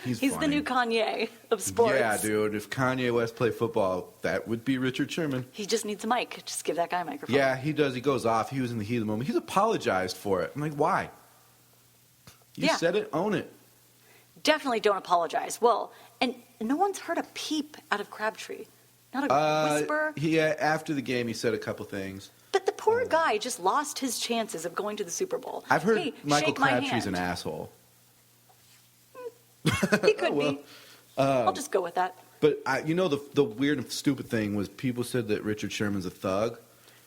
He's funny. the new Kanye of sports. Yeah, dude. If Kanye West played football, that would be Richard Sherman. He just needs a mic. Just give that guy a microphone. Yeah, he does. He goes off. He was in the heat of the moment. He's apologized for it. I'm like, why? You Yeah. said it. Own it. Definitely don't apologize. Well, and no one's heard a peep out of Crabtree. Not a whisper. Yeah, after the game, he said a couple things. But the poor guy just lost his chances of going to the Super Bowl. I've heard Hey, Michael shake my Crabtree's hand. an asshole. He could be. I'll just go with that. But the weird and stupid thing was people said that Richard Sherman's a thug.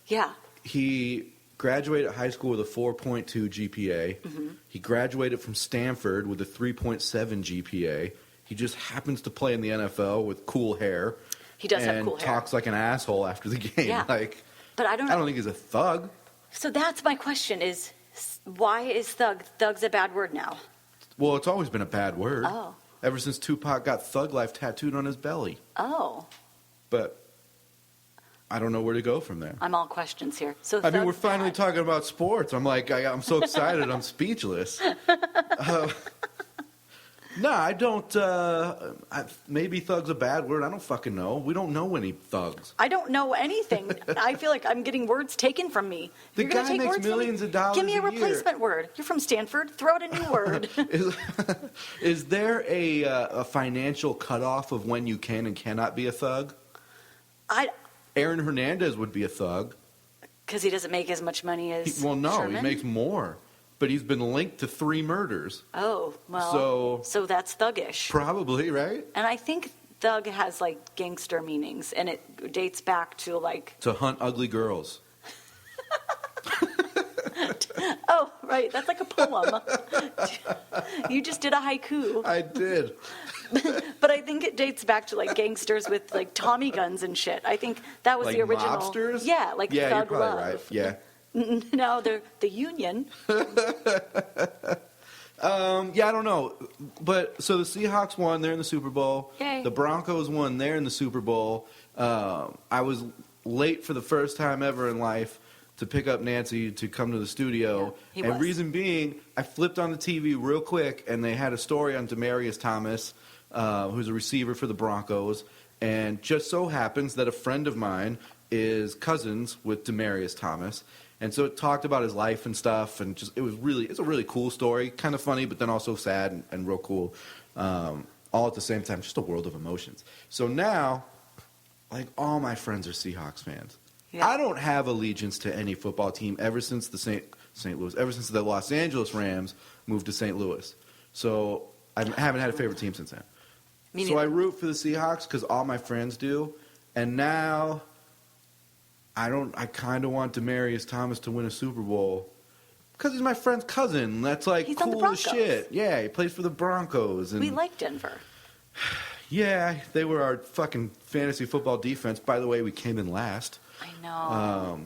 Yeah. He graduated high school with a 4.2 GPA. Mm-hmm. He graduated from Stanford with a 3.7 GPA. He just happens to play in the NFL with cool hair. He does have and cool hair. talks like an asshole after the game. Yeah. But I don't know. I don't think he's a thug. So that's my question is, why is thug's a bad word now? Well, it's always been a bad word. Oh. Ever since Tupac got Thug Life tattooed on his belly. Oh. But I don't know where to go from there. I'm all questions here. So I mean, we're thug's finally bad. talking about sports. I'm like, I'm so excited. I'm speechless. No, I don't. Maybe thug's a bad word. I don't fucking know. We don't know any thugs. I don't know anything. I feel like I'm getting words taken from me. The You're gonna guy take makes words from me? millions of dollars Give me a a year. replacement word. You're from Stanford. Throw out a new word. Is there a financial cutoff of when you can and cannot be a thug? Aaron Hernandez would be a thug. Because he doesn't make as much money as No, Sherman? he makes more. But he's been linked to 3 murders. Oh, well, so that's thuggish. Probably, right? And I think thug has, gangster meanings, and it dates back to, To hunt ugly girls. oh, right, that's like a poem. You just did a haiku. I did. But I think it dates back to, gangsters with, Tommy guns and shit. I think that was the original. Mobsters? Yeah, yeah, thug you're probably love. right. Yeah. No, they're the union. Yeah, I don't know. But so the Seahawks won. They're in the Super Bowl. Yay. The Broncos won. They're in the Super Bowl. I was late for the first time ever in life to pick up Nancy to come to the studio. Yeah, he and was. reason being, I flipped on the TV real quick, and they had a story on Demaryius Thomas, who's a receiver for the Broncos. And just so happens that a friend of mine is cousins with Demaryius Thomas. And so it talked about his life and stuff, and it's a really cool story, kind of funny, but then also sad and real cool, all at the same time, just a world of emotions. So now, all my friends are Seahawks fans. Yeah. I don't have allegiance to any football team ever since the St. Louis, ever since the Los Angeles Rams moved to St. Louis. So I haven't had a favorite team since then. Me So I neither. root for the Seahawks because all my friends do, and now I don't. I kind of want Demaryius Thomas to win a Super Bowl because he's my friend's cousin. That's like He's on the cool as Broncos. shit. Yeah, he plays for the Broncos, and We like Denver. yeah, they were our fucking fantasy football defense. By the way, we came in last. I know.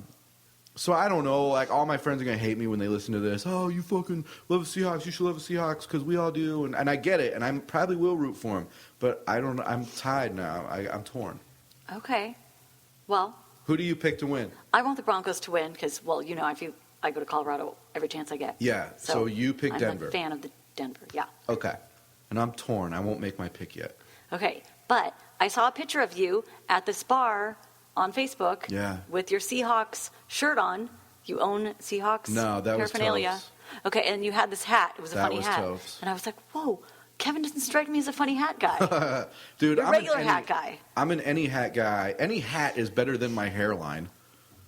So I don't know. Like all my friends are gonna hate me when they listen to this. Oh, you fucking love the Seahawks. You should love the Seahawks because we all do. And I get it. And I probably will root for them. But I don't. I'm tied now. I'm torn. Okay. Well, Who do you pick to win? I want the Broncos to win because, well, you know, I go to Colorado every chance I get. Yeah. So you pick I'm Denver. a fan of the Denver. Yeah. Okay. And I'm torn. I won't make my pick yet. Okay. But I saw a picture of you at this bar on Facebook. Yeah. With your Seahawks shirt on. You own Seahawks No, that was paraphernalia. Toph's. Okay, and you had this hat. It was a That funny was hat. Toph's. And I was like, whoa, Kevin doesn't strike me as a funny hat guy. Dude, You're a I'm regular an hat guy. I'm an any hat guy. Any hat is better than my hairline.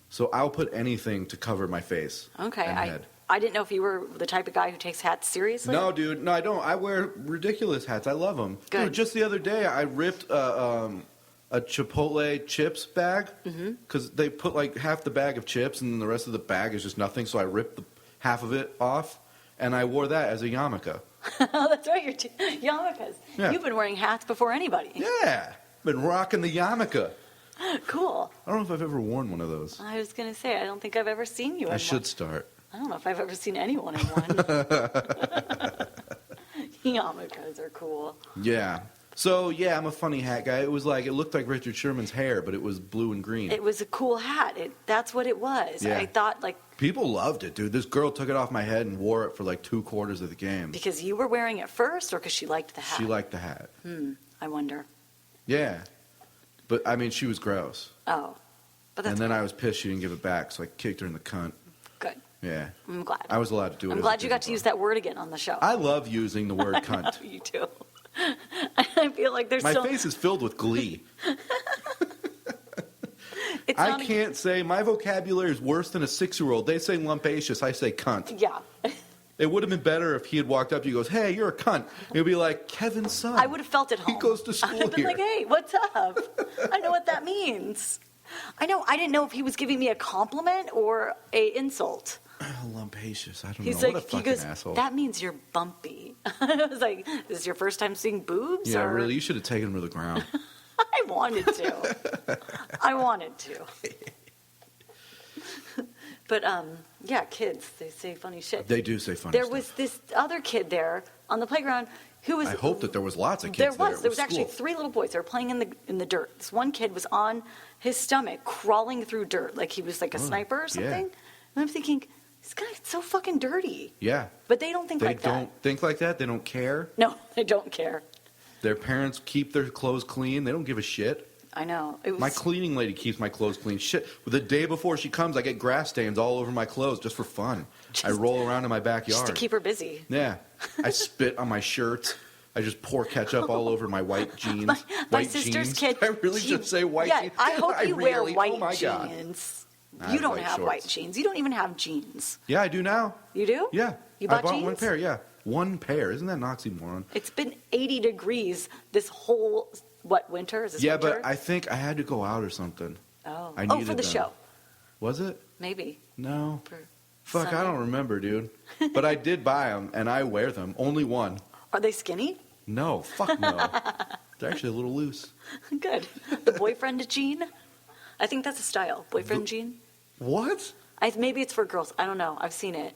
So I'll put anything to cover my face. Okay, and head. I didn't know if you were the type of guy who takes hats seriously. No, dude. No, I don't. I wear ridiculous hats. I love them. Good. Dude, just the other day, I ripped a Chipotle chips bag because they put like half the bag of chips and then the rest of the bag is just nothing. So I ripped half of it off, and I wore that as a yarmulke. Oh, that's right. You're yarmulkes. Yeah. You've been wearing hats before anybody. Yeah, been rocking the yarmulke. Cool. I don't know if I've ever worn one of those. I was going to say, I don't think I've ever seen you in I one. should start. I don't know if I've ever seen anyone in one. Yarmulkes are cool. Yeah. So yeah, I'm a funny hat guy. It looked like Richard Sherman's hair, but it was blue and green. It was a cool hat. That's what it was. Yeah. I thought, like, People loved it, dude. This girl took it off my head and wore it for like 2 quarters of the game. because you were wearing it first or because she liked the hat? She liked the hat. I wonder. Yeah. But I mean, she was gross. Oh. But that's And then I was pissed she didn't give it back, so I kicked her in the cunt. good. Yeah. I'm glad. I was allowed to do it. I'm as a glad you got to Disney use bar. that word again on the show. I love using the word cunt. You do. I feel like there's My so... face is filled with glee. It's I not can't say my vocabulary is worse than a 6-year-old. They say lumpacious, I say cunt. Yeah. It would have been better if he had walked up to you and goes, "Hey, you're a cunt." He'd be like, "Kevin's son." I would have felt at home. He goes to I school would have been here. like, hey, what's up? I know what that means. I know. I didn't know if he was giving me a compliment or a insult. Lumpacious. I don't He's know. like, What a he fucking goes, asshole. that means you're bumpy. I was like, this is your first time seeing boobs? Yeah, or... really. You should have taken him to the ground. I wanted to. I wanted to. But, yeah, kids, they say funny shit. They do say funny There stuff. was this other kid there on the playground who was... I hope that there was lots of kids There there. was. There was actually 3 little boys. They were playing in the dirt. This one kid was on his stomach, crawling through dirt, like he was like a sniper or something. yeah. And I'm thinking, this guy's so fucking dirty. Yeah. But they don't think They like that. don't think like that. They don't care. No, they don't care. Their parents keep their clothes clean. They don't give a shit. I know. It was My cleaning lady keeps my clothes clean. Shit. The day before she comes, I get grass stains all over my clothes just for fun. I roll around in my backyard. just to keep her busy. Yeah. I spit on my shirts. I just pour ketchup all over my white jeans. My white sister's jeans. kid. I really she- should say white yeah, jeans. I hope you wear really, white oh my God. jeans. I You have don't white have shorts. white jeans. You don't even have jeans. Yeah, I do now. You do? Yeah. You I bought bought jeans? one pair, yeah. One pair. Isn't that an oxymoron? It's been 80 degrees this whole, winter? Is this Yeah, winter? but I think I had to go out or something. Oh, I for needed the them. show. Was it? Maybe. No. For Fuck, I Sunday. don't remember, dude. But I did buy them, and I wear them. Only one. Are they skinny? No, fuck no. They're actually a little loose. Good. The boyfriend jean? I think that's a style. Boyfriend jean? What? Maybe it's for girls. I don't know. I've seen it.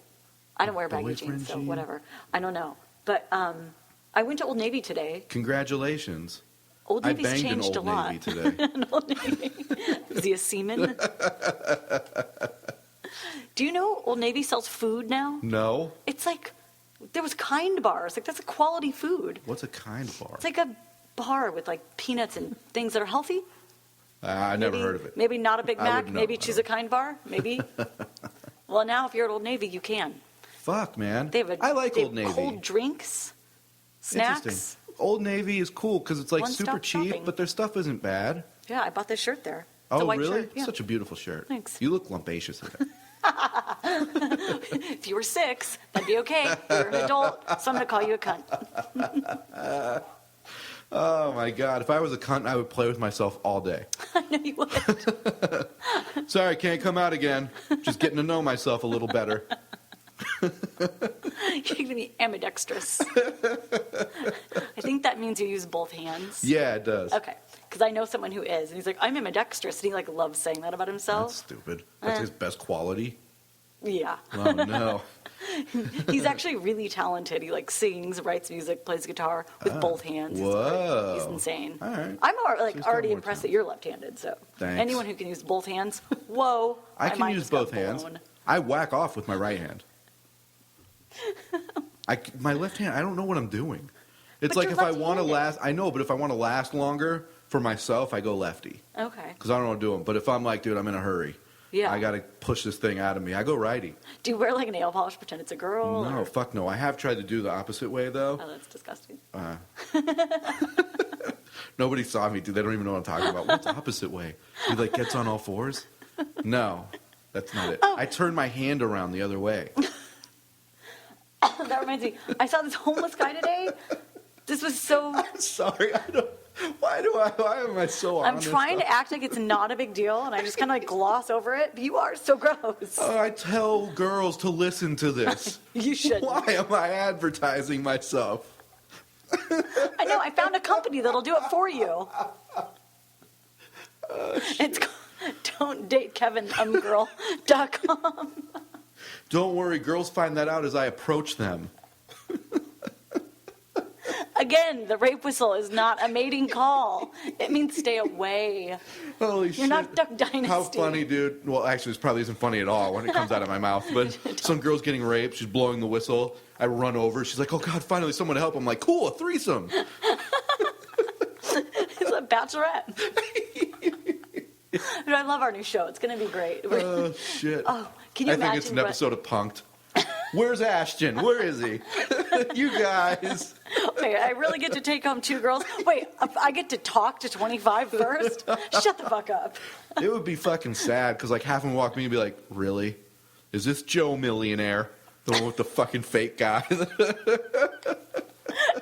I don't wear baggy Boyfriend jeans, so jean? whatever. I don't know. But I went to Old Navy today. Congratulations. Old I Navy's banged an changed Old a lot. Navy today. An Old Navy. Is he a seaman? Do you know Old Navy sells food now? No. It's like, there was Kind bars. Like, that's a quality food. What's a kind bar? It's like a bar with like peanuts and things that are healthy. I never heard of it. Maybe not a Big I Mac. would know. Maybe choose a Kind bar. Maybe. Well, now if you're at Old Navy, you can. Fuck, man. They have I like they Old have Navy. cold drinks, snacks. Interesting. Old Navy is cool because it's like One-stop super cheap, shopping. but their stuff isn't bad. Yeah, I bought this shirt there. It's a Oh, white really? shirt. Yeah. Such a beautiful shirt. Thanks. You look lumpacious in it. If you were 6, that'd be okay. You're an adult, so I'm going to call you a cunt. Oh, my God. If I was a cunt, I would play with myself all day. I know you would. Sorry, can't come out again. Just getting to know myself a little better. You're going to be ambidextrous. I think that means you use both hands. Yeah, it does. Okay. Because I know someone who is. And he's like, I'm ambidextrous. And he like loves saying that about himself. That's stupid. That's his best quality. Yeah. Oh, no. He's actually really talented. He like sings, writes music, plays guitar with both hands. Whoa. He's insane. All right. I'm She's already got more impressed talent. that you're left-handed. So Thanks. anyone who can use both hands, whoa. I my can mind use just got both hands. blown. I whack off with my right hand. My left hand, I don't know what I'm doing. It's But like you're if I want to left-handed. last, I know, but if I want to last longer for myself, I go lefty. Okay. Because I don't know what to do. But if I'm like, dude, I'm in a hurry. Yeah. I got to push this thing out of me. I go righty. Do you wear like nail polish, pretend it's a girl? No, or- fuck no. I have tried to do the opposite way, though. Oh, that's disgusting. Nobody saw me, dude. They don't even know what I'm talking about. What's the opposite way? He like gets on all fours? No, that's not it. I turn my hand around the other way. That reminds me. I saw this homeless guy today. This was so. Sorry, I don't. Why am I so I'm honest? trying to act like it's not a big deal, and I just kind of like gloss over it. But you are so gross. I tell girls to listen to this. You shouldn't. Why am I advertising myself? I know. I found a company that'll do it for you. It's called Don'tDateKevinGirl.com. Don't worry, girls find that out as I approach them. Again, the rape whistle is not a mating call. It means stay away. Holy shit. You're not Duck Dynasty. How funny, dude. Well, actually, this probably isn't funny at all when it comes out of my mouth. But some girl's getting raped. She's blowing the whistle. I run over. She's like, oh, God, finally someone to help. I'm like, cool, a threesome. It's a bachelorette. But I love our new show. It's going to be great. Oh, shit. Oh, can you I imagine? think it's an episode of Punked. Where's Ashton? Where is he? You guys. Wait, I really get to take home 2 girls? Wait, I get to talk to 25 first? Shut the fuck up. It would be fucking sad because like half of them walk me and be like, really? Is this Joe Millionaire? The one with the fucking fake guy?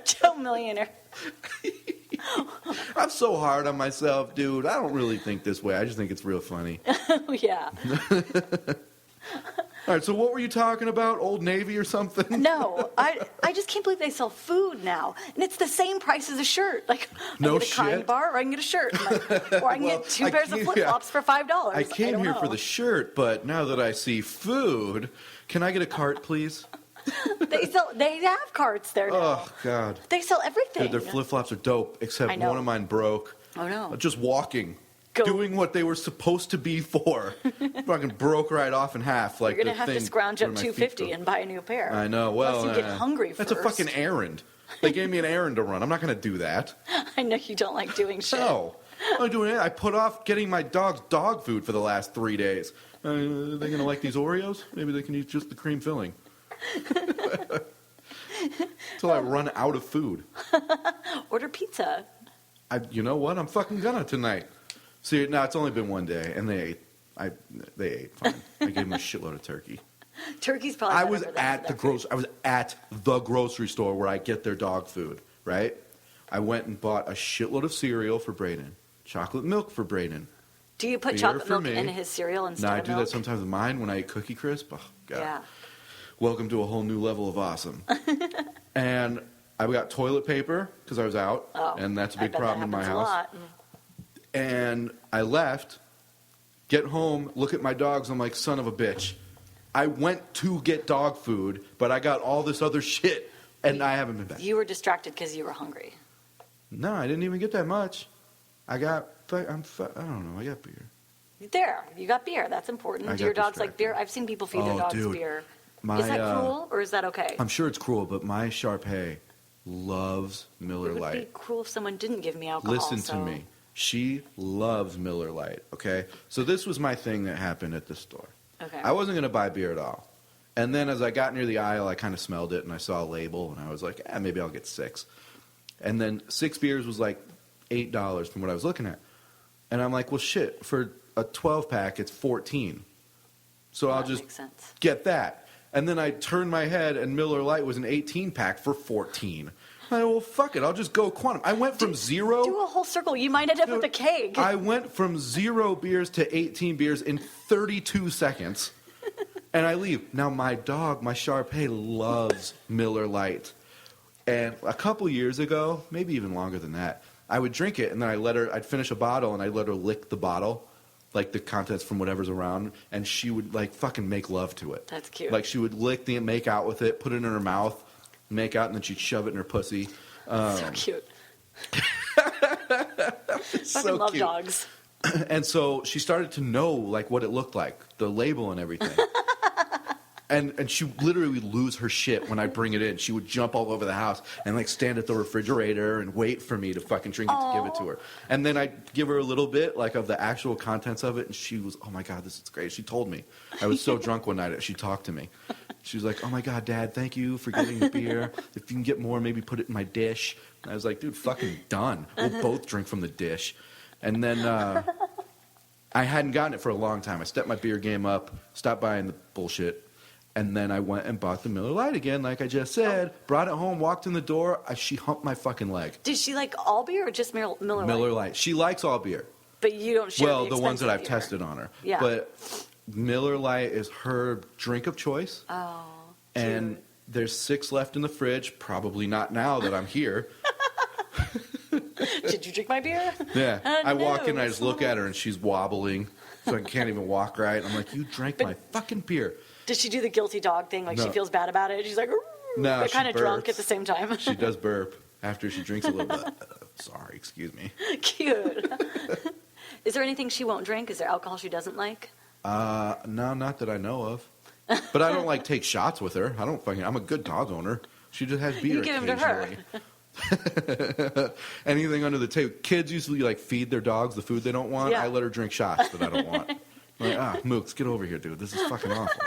Joe Millionaire. I'm so hard on myself, dude. I don't really think this way. I just think it's real funny. Oh, yeah. All right, so what were you talking about? Old Navy or something? No, I just can't believe they sell food now. And it's the same price as a shirt. Like, No I get a kind shit. bar or I can get a shirt. Or I can Well, get 2 I pairs of came- flip-flops for $5. I came don't here for know. the shirt, but now that I see food, can I get a cart, please? They have carts there now. Oh, God. They sell everything. Dude, their flip-flops are dope, I except know. one of mine broke. Oh, no. Just walking. Go. Doing what they were supposed to be for. Fucking broke right off in half. Like You're going to the have to thing scrounge where up my feet $250 go. and buy a new pair. I know. Well, Unless you get hungry that's a first. fucking errand. They gave me an errand to run. I'm not going to do that. I know you don't like doing shit. No. I'm not doing it. I put off getting my dog's dog food for the last 3 days. Are they going to like these Oreos? Maybe they can eat just the cream filling. Until I run out of food. Order pizza. You know what? I'm fucking gonna tonight. See, now it's only been 1 day, and they ate. They ate fine. I gave them a shitload of turkey. Turkey's probably I better was for them at for the their food. I was at the grocery store where I get their dog food. Right? I went and bought a shitload of cereal for Brayden, chocolate milk for Brayden. Do you put beer chocolate for milk me. in his cereal instead Now I of do milk? that sometimes with mine when I eat Cookie Crisp. Oh God! Yeah. Welcome to a whole new level of awesome. And I got toilet paper because I was out, Oh, and that's a I big bet problem that in my happens a house. lot. And I left, get home, look at my dogs. I'm like, son of a bitch. I went to get dog food, but I got all this other shit, and I haven't been back. You were distracted because you were hungry. No, I didn't even get that much. I got, I don't know, I got beer. There, you got beer. That's important. I Do your got dogs like beer? I've seen people feed their Oh, dogs dude. beer. My, Is that cruel or is that okay? I'm sure it's cruel, but my Shar-Pei loves Miller It would Lite. be cruel if someone didn't give me alcohol. Listen to so- me. She loves Miller Lite, okay? So this was my thing that happened at the store. Okay. I wasn't going to buy beer at all. And then as I got near the aisle, I kind of smelled it, and I saw a label, and I was like, maybe I'll get 6. And then 6 beers was like $8 from what I was looking at. And I'm like, well, shit, for a 12-pack, it's $14. So I'll that just makes sense. get that. And then I turned my head, and Miller Lite was an 18-pack for $14. Well, fuck it. I'll just go quantum. I went from zero. Do a whole circle. You might end up with a keg. I went from 0 beers to 18 beers in 32 seconds. And I leave. Now, my dog, my Shar-Pei, loves Miller Lite. And a couple years ago, maybe even longer than that, I would drink it, and then I'd finish a bottle, and I'd let her lick the bottle, like the contents from whatever's around, and she would, like, fucking make love to it. That's cute. Like, she would make out with it, put it in her mouth, make out, and then she'd shove it in her pussy. So cute. Fucking so love cute. dogs. And so she started to know, like, what it looked like, the label and everything. And she literally would lose her shit when I bring it in. She would jump all over the house and, like, stand at the refrigerator and wait for me to fucking drink it to give it to her. And then I'd give her a little bit, like, of the actual contents of it, and she was, oh, my God, this is great. She told me. I was so drunk one night, she talked to me. She was like, oh, my God, Dad, thank you for getting the beer. If you can get more, maybe put it in my dish. And I was like, dude, fucking done. We'll both drink from the dish. And then I hadn't gotten it for a long time. I stepped my beer game up, stopped buying the bullshit. And then I went and bought the Miller Lite again, like I just said. Brought it home, walked in the door. She humped my fucking leg. Did she like all beer or just Miller Lite? Miller Lite. She likes all beer. But you don't share Well, the ones that I've beer. tested on her. Yeah. But Miller Lite is her drink of choice. Oh, And cute. there's 6 left in the fridge. Probably not now that I'm here. Did you drink my beer? Yeah. I walk in and I no, just look at her and she's wobbling. So I can't even walk right. I'm like, you drank my fucking beer. Did she do the guilty dog thing? Like No. she feels bad about it? She's like, No, but she kind of drunk burps. at the same time. She does burp after she drinks a little bit. Sorry, excuse me. Cute. Is there anything she won't drink? Is there alcohol she doesn't like? No, not that I know of. But I don't like take shots with her. I'm a good dog owner. She just has beer You give 'em to her. occasionally. Anything under the table. Kids usually like feed their dogs the food they don't want. Yeah. I let her drink shots that I don't want. I'm like, Mooks, get over here, dude. This is fucking awful.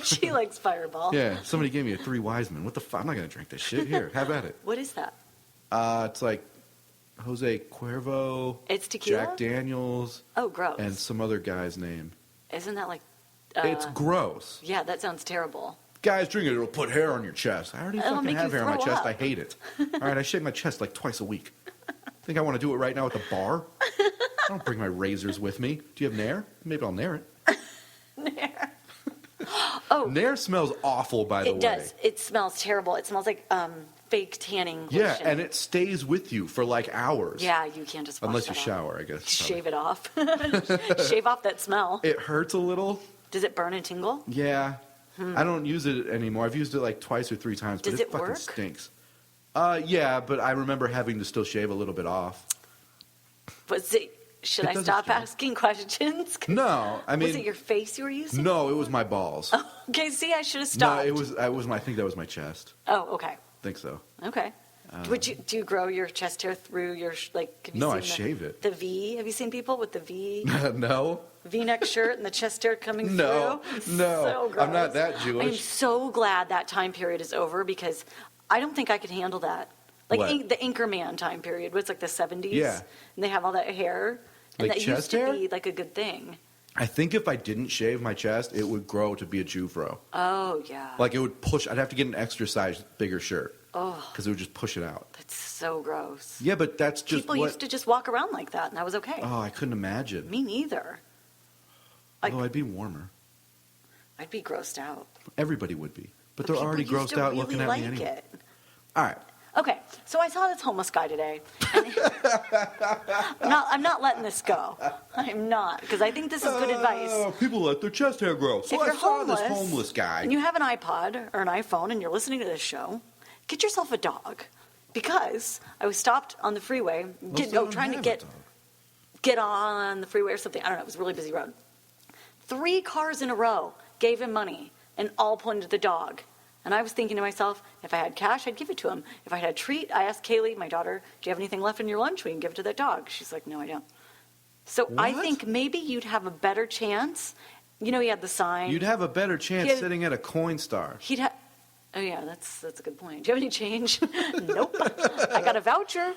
She likes Fireball. Yeah, somebody gave me a 3 Wiseman. What the fuck? I'm not gonna drink this shit. Here, have at it. What is that? It's like Jose Cuervo, It's tequila? Jack Daniels, Oh, gross. and some other guy's name. Isn't that like... It's gross. Yeah, that sounds terrible. Guys, drink it. It'll put hair on your chest. I already It'll fucking make have you hair on my throw chest. up. I hate it. All right, I shave my chest like twice a week. Think I want to do it right now at the bar? I don't bring my razors with me. Do you have Nair? Maybe I'll Nair it. Nair. Oh, Nair smells awful, by the way. it does. It smells terrible. It smells like fake tanning lotion. Yeah, and it stays with you for like hours. Yeah, you can't just wash Unless you that off. shower, I guess. Shave it off. Shave off that smell. It hurts a little. Does it burn and tingle? Yeah. I don't use it anymore. I've used it like twice or 3 times, but Does it it fucking work? stinks. Yeah, but I remember having to still shave a little bit off. Should It I does stop its job. asking questions? No, I mean, Was it your face you were using? no, it was my balls. Okay, see, I should have stopped. No, it was. I think that was my chest. Oh, okay. I think so. Okay. Do you grow your chest hair through your like? Have you No, seen I shave it. The V. Have you seen people with the V No, V-neck shirt and the chest hair coming no, through? no. So gross. I'm not that I'm Jewish. so glad that time period is over because I don't think I could handle that. Like What? the Anchorman time period was like the 70s. Yeah. And they have all that hair. And Like that used chest to hair? be like a good thing. I think if I didn't shave my chest, it would grow to be a Jufro. Oh, yeah. Like it would push. I'd have to get an extra size bigger shirt Oh, because it would just push it out. that's so gross. Yeah, but that's just People what. used to just walk around like that, and that was okay. Oh, I couldn't imagine. Me neither. Like, Although I'd be warmer. I'd be grossed out. Everybody would be, but they're people already used grossed to out really looking at like me anyway. it. All right. Okay, so I saw this homeless guy today. And I'm not letting this go. I'm not, because I think this is good advice. People let their chest hair grow. So If I you're saw this homeless guy. and you have an iPod or an iPhone and you're listening to this show, get yourself a dog. Because I was stopped on the freeway, trying to get on the freeway or something. I don't know, it was a really busy road. 3 cars in a row gave him money and all pointed at the dog. And I was thinking to myself, if I had cash, I'd give it to him. If I had a treat, I asked Kaylee, my daughter, do you have anything left in your lunch? We can give it to that dog. She's like, no, I don't. So I What? think maybe you'd have a better chance. You know, he had the sign. You'd have a better chance He had- sitting at a Coinstar. He'd have. Oh yeah, that's a good point. Do you have any change? Nope. I got a voucher,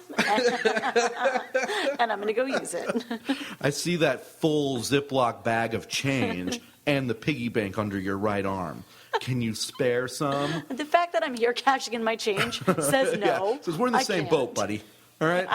and I'm going to go use it. I see that full Ziploc bag of change, and the piggy bank under your right arm. Can you spare some? The fact that I'm here cashing in my change says no. Yeah. Says we're in the same boat, buddy. All right?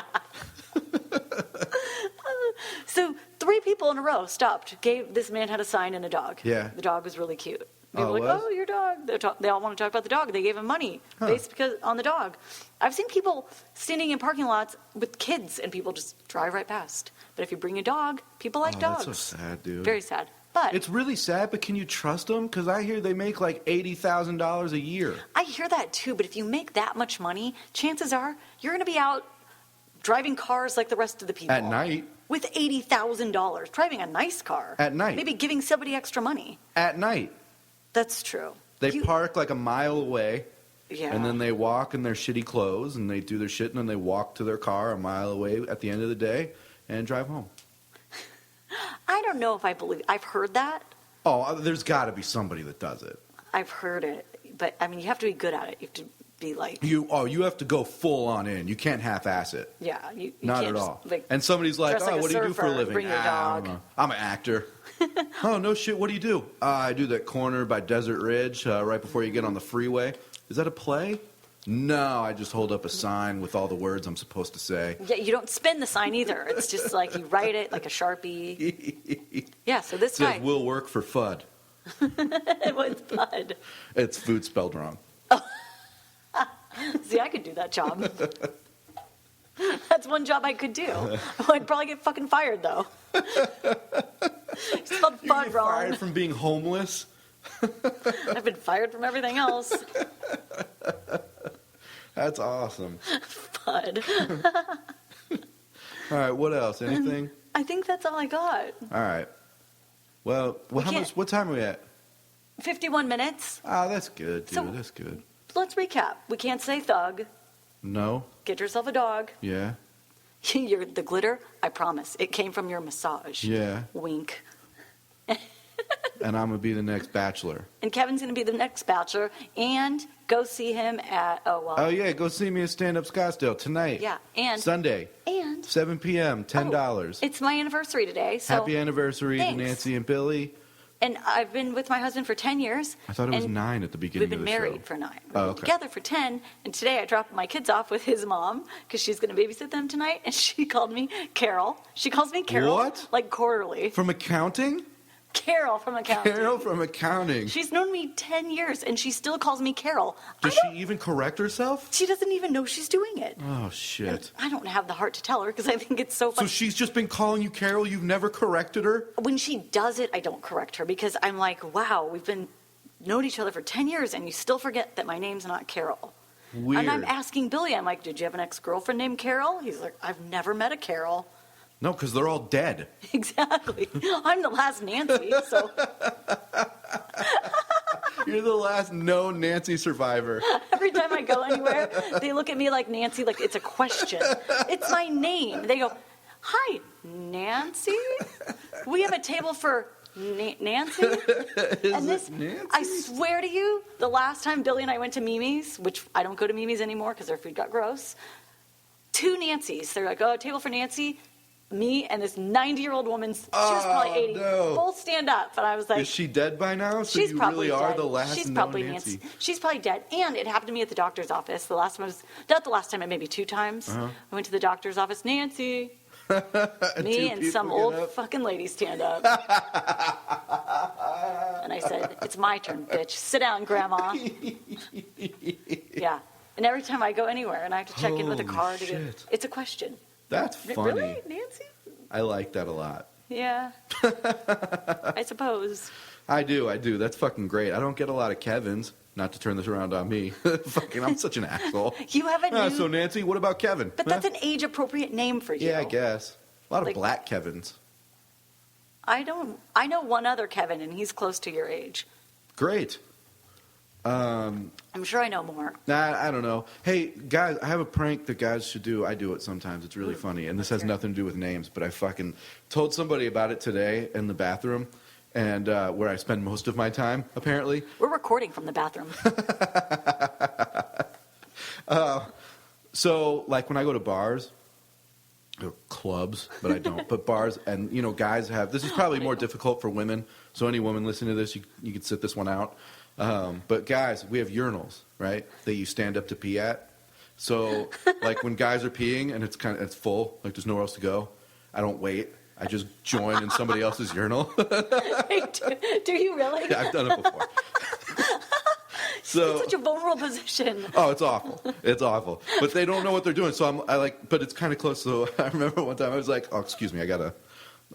So 3 people in a row stopped. This man had a sign and a dog. Yeah. The dog was really cute. They were Oh, like, it was? "Oh, your dog." They all want to talk about the dog. They gave him money based on the dog. I've seen people standing in parking lots with kids, and people just drive right past. But if you bring a dog, people like dogs. That's so sad, dude. Very sad. But It's really sad, but can you trust them? Because I hear they make like $80,000 a year. I hear that too. But if you make that much money, chances are you're going to be out driving cars like the rest of the people. At night. With $80,000. Driving a nice car. At night. Maybe giving somebody extra money. At night. That's true. They park like a mile away, Yeah. and then they walk in their shitty clothes, and they do their shit, and then they walk to their car a mile away at the end of the day and drive home. I don't know if I believe. I've heard that. Oh, there's got to be somebody that does it. I've heard it. But, I mean, you have to be good at it. You have to be like. You have to go full on in. You can't half-ass it. Yeah. You Not can't at just, all. like, And somebody's like, dress like a what do you do for a surfer, living? bring your I dog." don't know. I'm an actor. Oh, no shit. What do you do? I do that corner by Desert Ridge right before you get on the freeway. Is that a play? No, I just hold up a sign with all the words I'm supposed to say. Yeah, you don't spin the sign either. It's just like you write it like a Sharpie. Yeah, so this It says, guy. will work for FUD. It was Bud. It's food spelled wrong. See, I could do that job. That's one job I could do. I'd probably get fucking fired, though. It's spelled You Bud get wrong. fired from being homeless? I've been fired from everything else. That's awesome. Bud. All right, what else? Anything? I think that's all I got. All right. Well, what time are we at? 51 minutes. Ah, that's good, dude. So- That's good. Let's recap. We can't say thug. No? Get yourself a dog. Yeah? The glitter, I promise, it came from your massage. Yeah. Wink. And I'm going to be the next bachelor. And Kevin's going to be the next bachelor. And go see him at, Oh, yeah, go see me at Stand Up Scottsdale tonight. Yeah, and Sunday, and 7 p.m., $10. it's my anniversary today. So Happy anniversary thanks. to Nancy and Billy. And I've been with my husband for 10 years. I thought it was and 9 at the beginning We've been of the married show. for 9. We've Oh, been okay. together for 10. And today I dropped my kids off with his mom because she's going to babysit them tonight. And she called me Carol. She calls me Carol. What? Like quarterly. From accounting? Carol from accounting. Carol from accounting. She's known me 10 years and she still calls me Carol. Does she even correct herself? She doesn't even know she's doing it. Oh, shit. I don't have the heart to tell her because I think it's so So funny. she's just been calling you Carol? You've never corrected her? When she does it, I don't correct her because I'm like, wow, we've been known each other for 10 years and you still forget that my name's not Carol. Weird. And I'm asking Billy, I'm like, did you have an ex-girlfriend named Carol? He's like, I've never met a Carol. No, because they're all dead. Exactly. I'm the last Nancy, so You're the last known Nancy survivor. every time I go anywhere, they look at me like Nancy, like it's a question. It's my name. They go, hi, Nancy? We have a table for Nancy? And this, Nancy? I swear to you, the last time Billy and I went to Mimi's, which I don't go to Mimi's anymore because their food got gross, 2 Nancys. They're like, oh, a table for Nancy. Me and this 90-year-old woman, she was probably 80, no. both stand up. And I was like, Is she dead by now? So she's you probably really are dead. the last She's known probably Nancy. She's probably dead. And it happened to me at the doctor's office. The last time not the last time, maybe 2 times. I went to the doctor's office, Nancy. Me and some people old get up. fucking lady stand up. And I said, it's my turn, bitch. Sit down, Grandma. Yeah. And every time I go anywhere and I have to check in with a Holy card, shit. it's a question. That's funny. Really, Nancy? I like that a lot. Yeah. I suppose. I do. That's fucking great. I don't get a lot of Kevins. Not to turn this around on me. Fucking, I'm such an asshole. You have a new... So Nancy, what about Kevin? But that's an age-appropriate name for you. Yeah, I guess. A lot of Like- black Kevins. I know one other Kevin, and he's close to your age. Great. I'm sure I know more. Nah, I don't know. Hey, guys, I have a prank that guys should do. I do it sometimes. It's really funny. And this has nothing to do with names, but I fucking told somebody about it today in the bathroom, and where I spend most of my time, apparently. We're recording from the bathroom. So, like, when I go to bars, clubs, but I don't. But bars, and you know, guys have. This is probably more difficult for women. So any woman listening to this, you can sit this one out. But guys, we have urinals, right? That you stand up to pee at. So like when guys are peeing and it's full, like there's nowhere else to go, I don't wait. I just join in somebody else's urinal. Wait, do you really? Yeah, I've done it before. So it's such a vulnerable position. Oh, it's awful. It's awful. But they don't know what they're doing. So but it's kind of close. So I remember one time I was like, oh, excuse me, I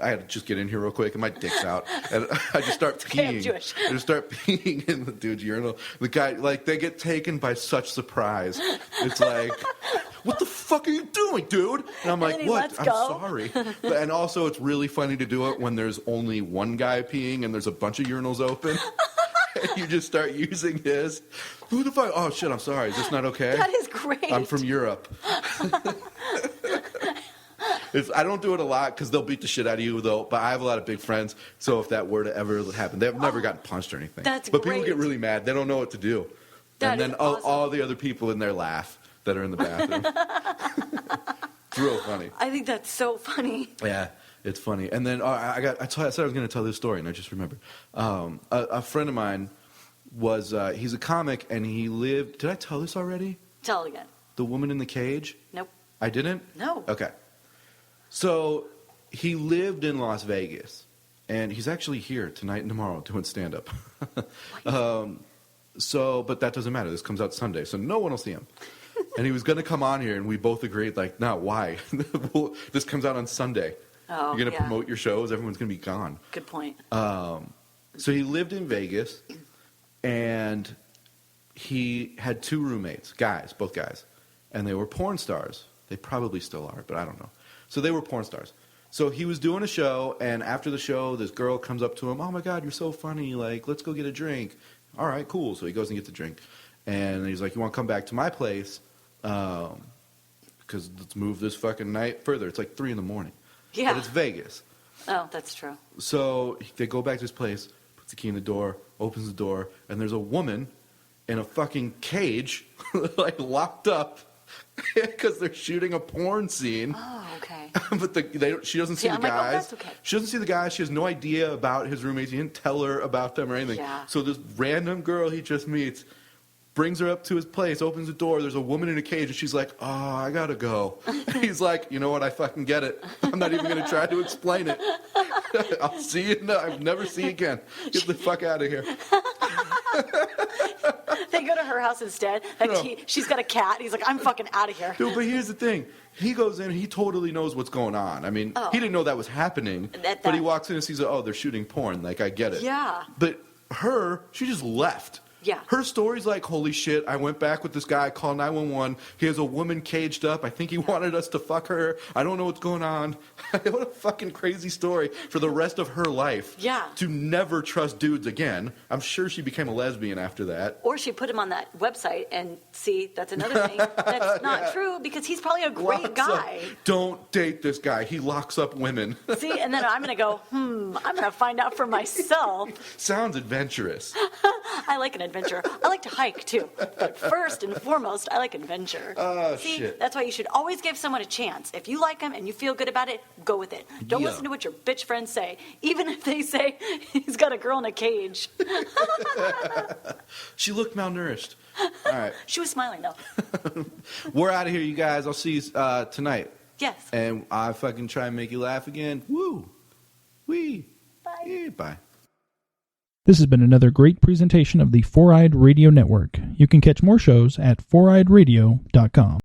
had to just get in here real quick, and my dick's out, and I just start peeing. Okay, I'm Jewish. I just start peeing in the dude's urinal. The guy, like, they get taken by such surprise. It's like, what the fuck are you doing, dude? And I'm like, what? I'm sorry. And also, it's really funny to do it when there's only one guy peeing and there's a bunch of urinals open. And you just start using his. Who the fuck? Oh, shit, I'm sorry. Is this not okay? That is great. I'm from Europe. I don't do it a lot because they'll beat the shit out of you, though. But I have a lot of big friends, so if that were to ever happen, they've never gotten punched or anything. That's but great. People get really mad. They don't know what to do. That and then is awesome. all the other people in there laugh that are in the bathroom. It's real funny. I think that's so funny. Yeah, it's funny. And then I said I was going to tell this story, and I just remembered. A friend of mine he's a comic, and he lived. Did I tell this already? Tell it again. The woman in the cage? Nope. I didn't? No. Okay. So he lived in Las Vegas, and he's actually here tonight and tomorrow doing stand-up. But that doesn't matter. This comes out Sunday, so no one will see him. And he was going to come on here, and we both agreed, like, no, why? This comes out on Sunday. Oh, You're going to promote your shows. Everyone's going to be gone. Good point. So he lived in Vegas, and he had two roommates, both guys, and they were porn stars. They probably still are, but I don't know. So they were porn stars. So he was doing a show, and after the show, this girl comes up to him, oh, my God, you're so funny. Like, let's go get a drink. All right, cool. So he goes and gets a drink. And he's like, you want to come back to my place? Because let's move this fucking night further. It's like 3 a.m. Yeah. But it's Vegas. Oh, that's true. So they go back to his place, puts the key in the door, opens the door, and there's a woman in a fucking cage, like locked up, because they're shooting a porn scene. Oh, okay. But she doesn't see the I'm like, oh, guys. that's okay. She doesn't see the guys. She has no idea about his roommates. He didn't tell her about them or anything. Yeah. So this random girl he just meets brings her up to his place, opens the door. There's a woman in a cage, and she's like, oh, I got to go. And he's like, you know what? I fucking get it. I'm not even going to try to explain it. I'll see you. I'll never see you again. Get the fuck out of here. They go to her house instead. She's got a cat. He's like, I'm fucking out of here. Dude, but here's the thing. He goes in, he totally knows what's going on. I mean, He didn't know that was happening. But he walks in and sees, oh, they're shooting porn. Like, I get it. Yeah. But she just left. Yeah. Her story's like, holy shit, I went back with this guy, called 911. He has a woman caged up. I think he wanted us to fuck her. I don't know what's going on. What a fucking crazy story for the rest of her life. Yeah. To never trust dudes again. I'm sure she became a lesbian after that. Or she put him on that website, and see, that's another thing. That's not true, because he's probably a great guy. Don't date this guy. He locks up women. See, and then I'm going to go, I'm going to find out for myself. Sounds adventurous. I like an adventure. I like to hike, too. But first and foremost, I like adventure. Oh, See, shit. That's why you should always give someone a chance. If you like them and you feel good about it, go with it. Don't listen to what your bitch friends say, even if they say he's got a girl in a cage. She looked malnourished. All right. She was smiling, though. We're out of here, you guys. I'll see you tonight. Yes. And I fucking try and make you laugh again. Woo. Wee. Bye. Yeah, bye. This has been another great presentation of the Four-Eyed Radio Network. You can catch more shows at foureyedradio.com.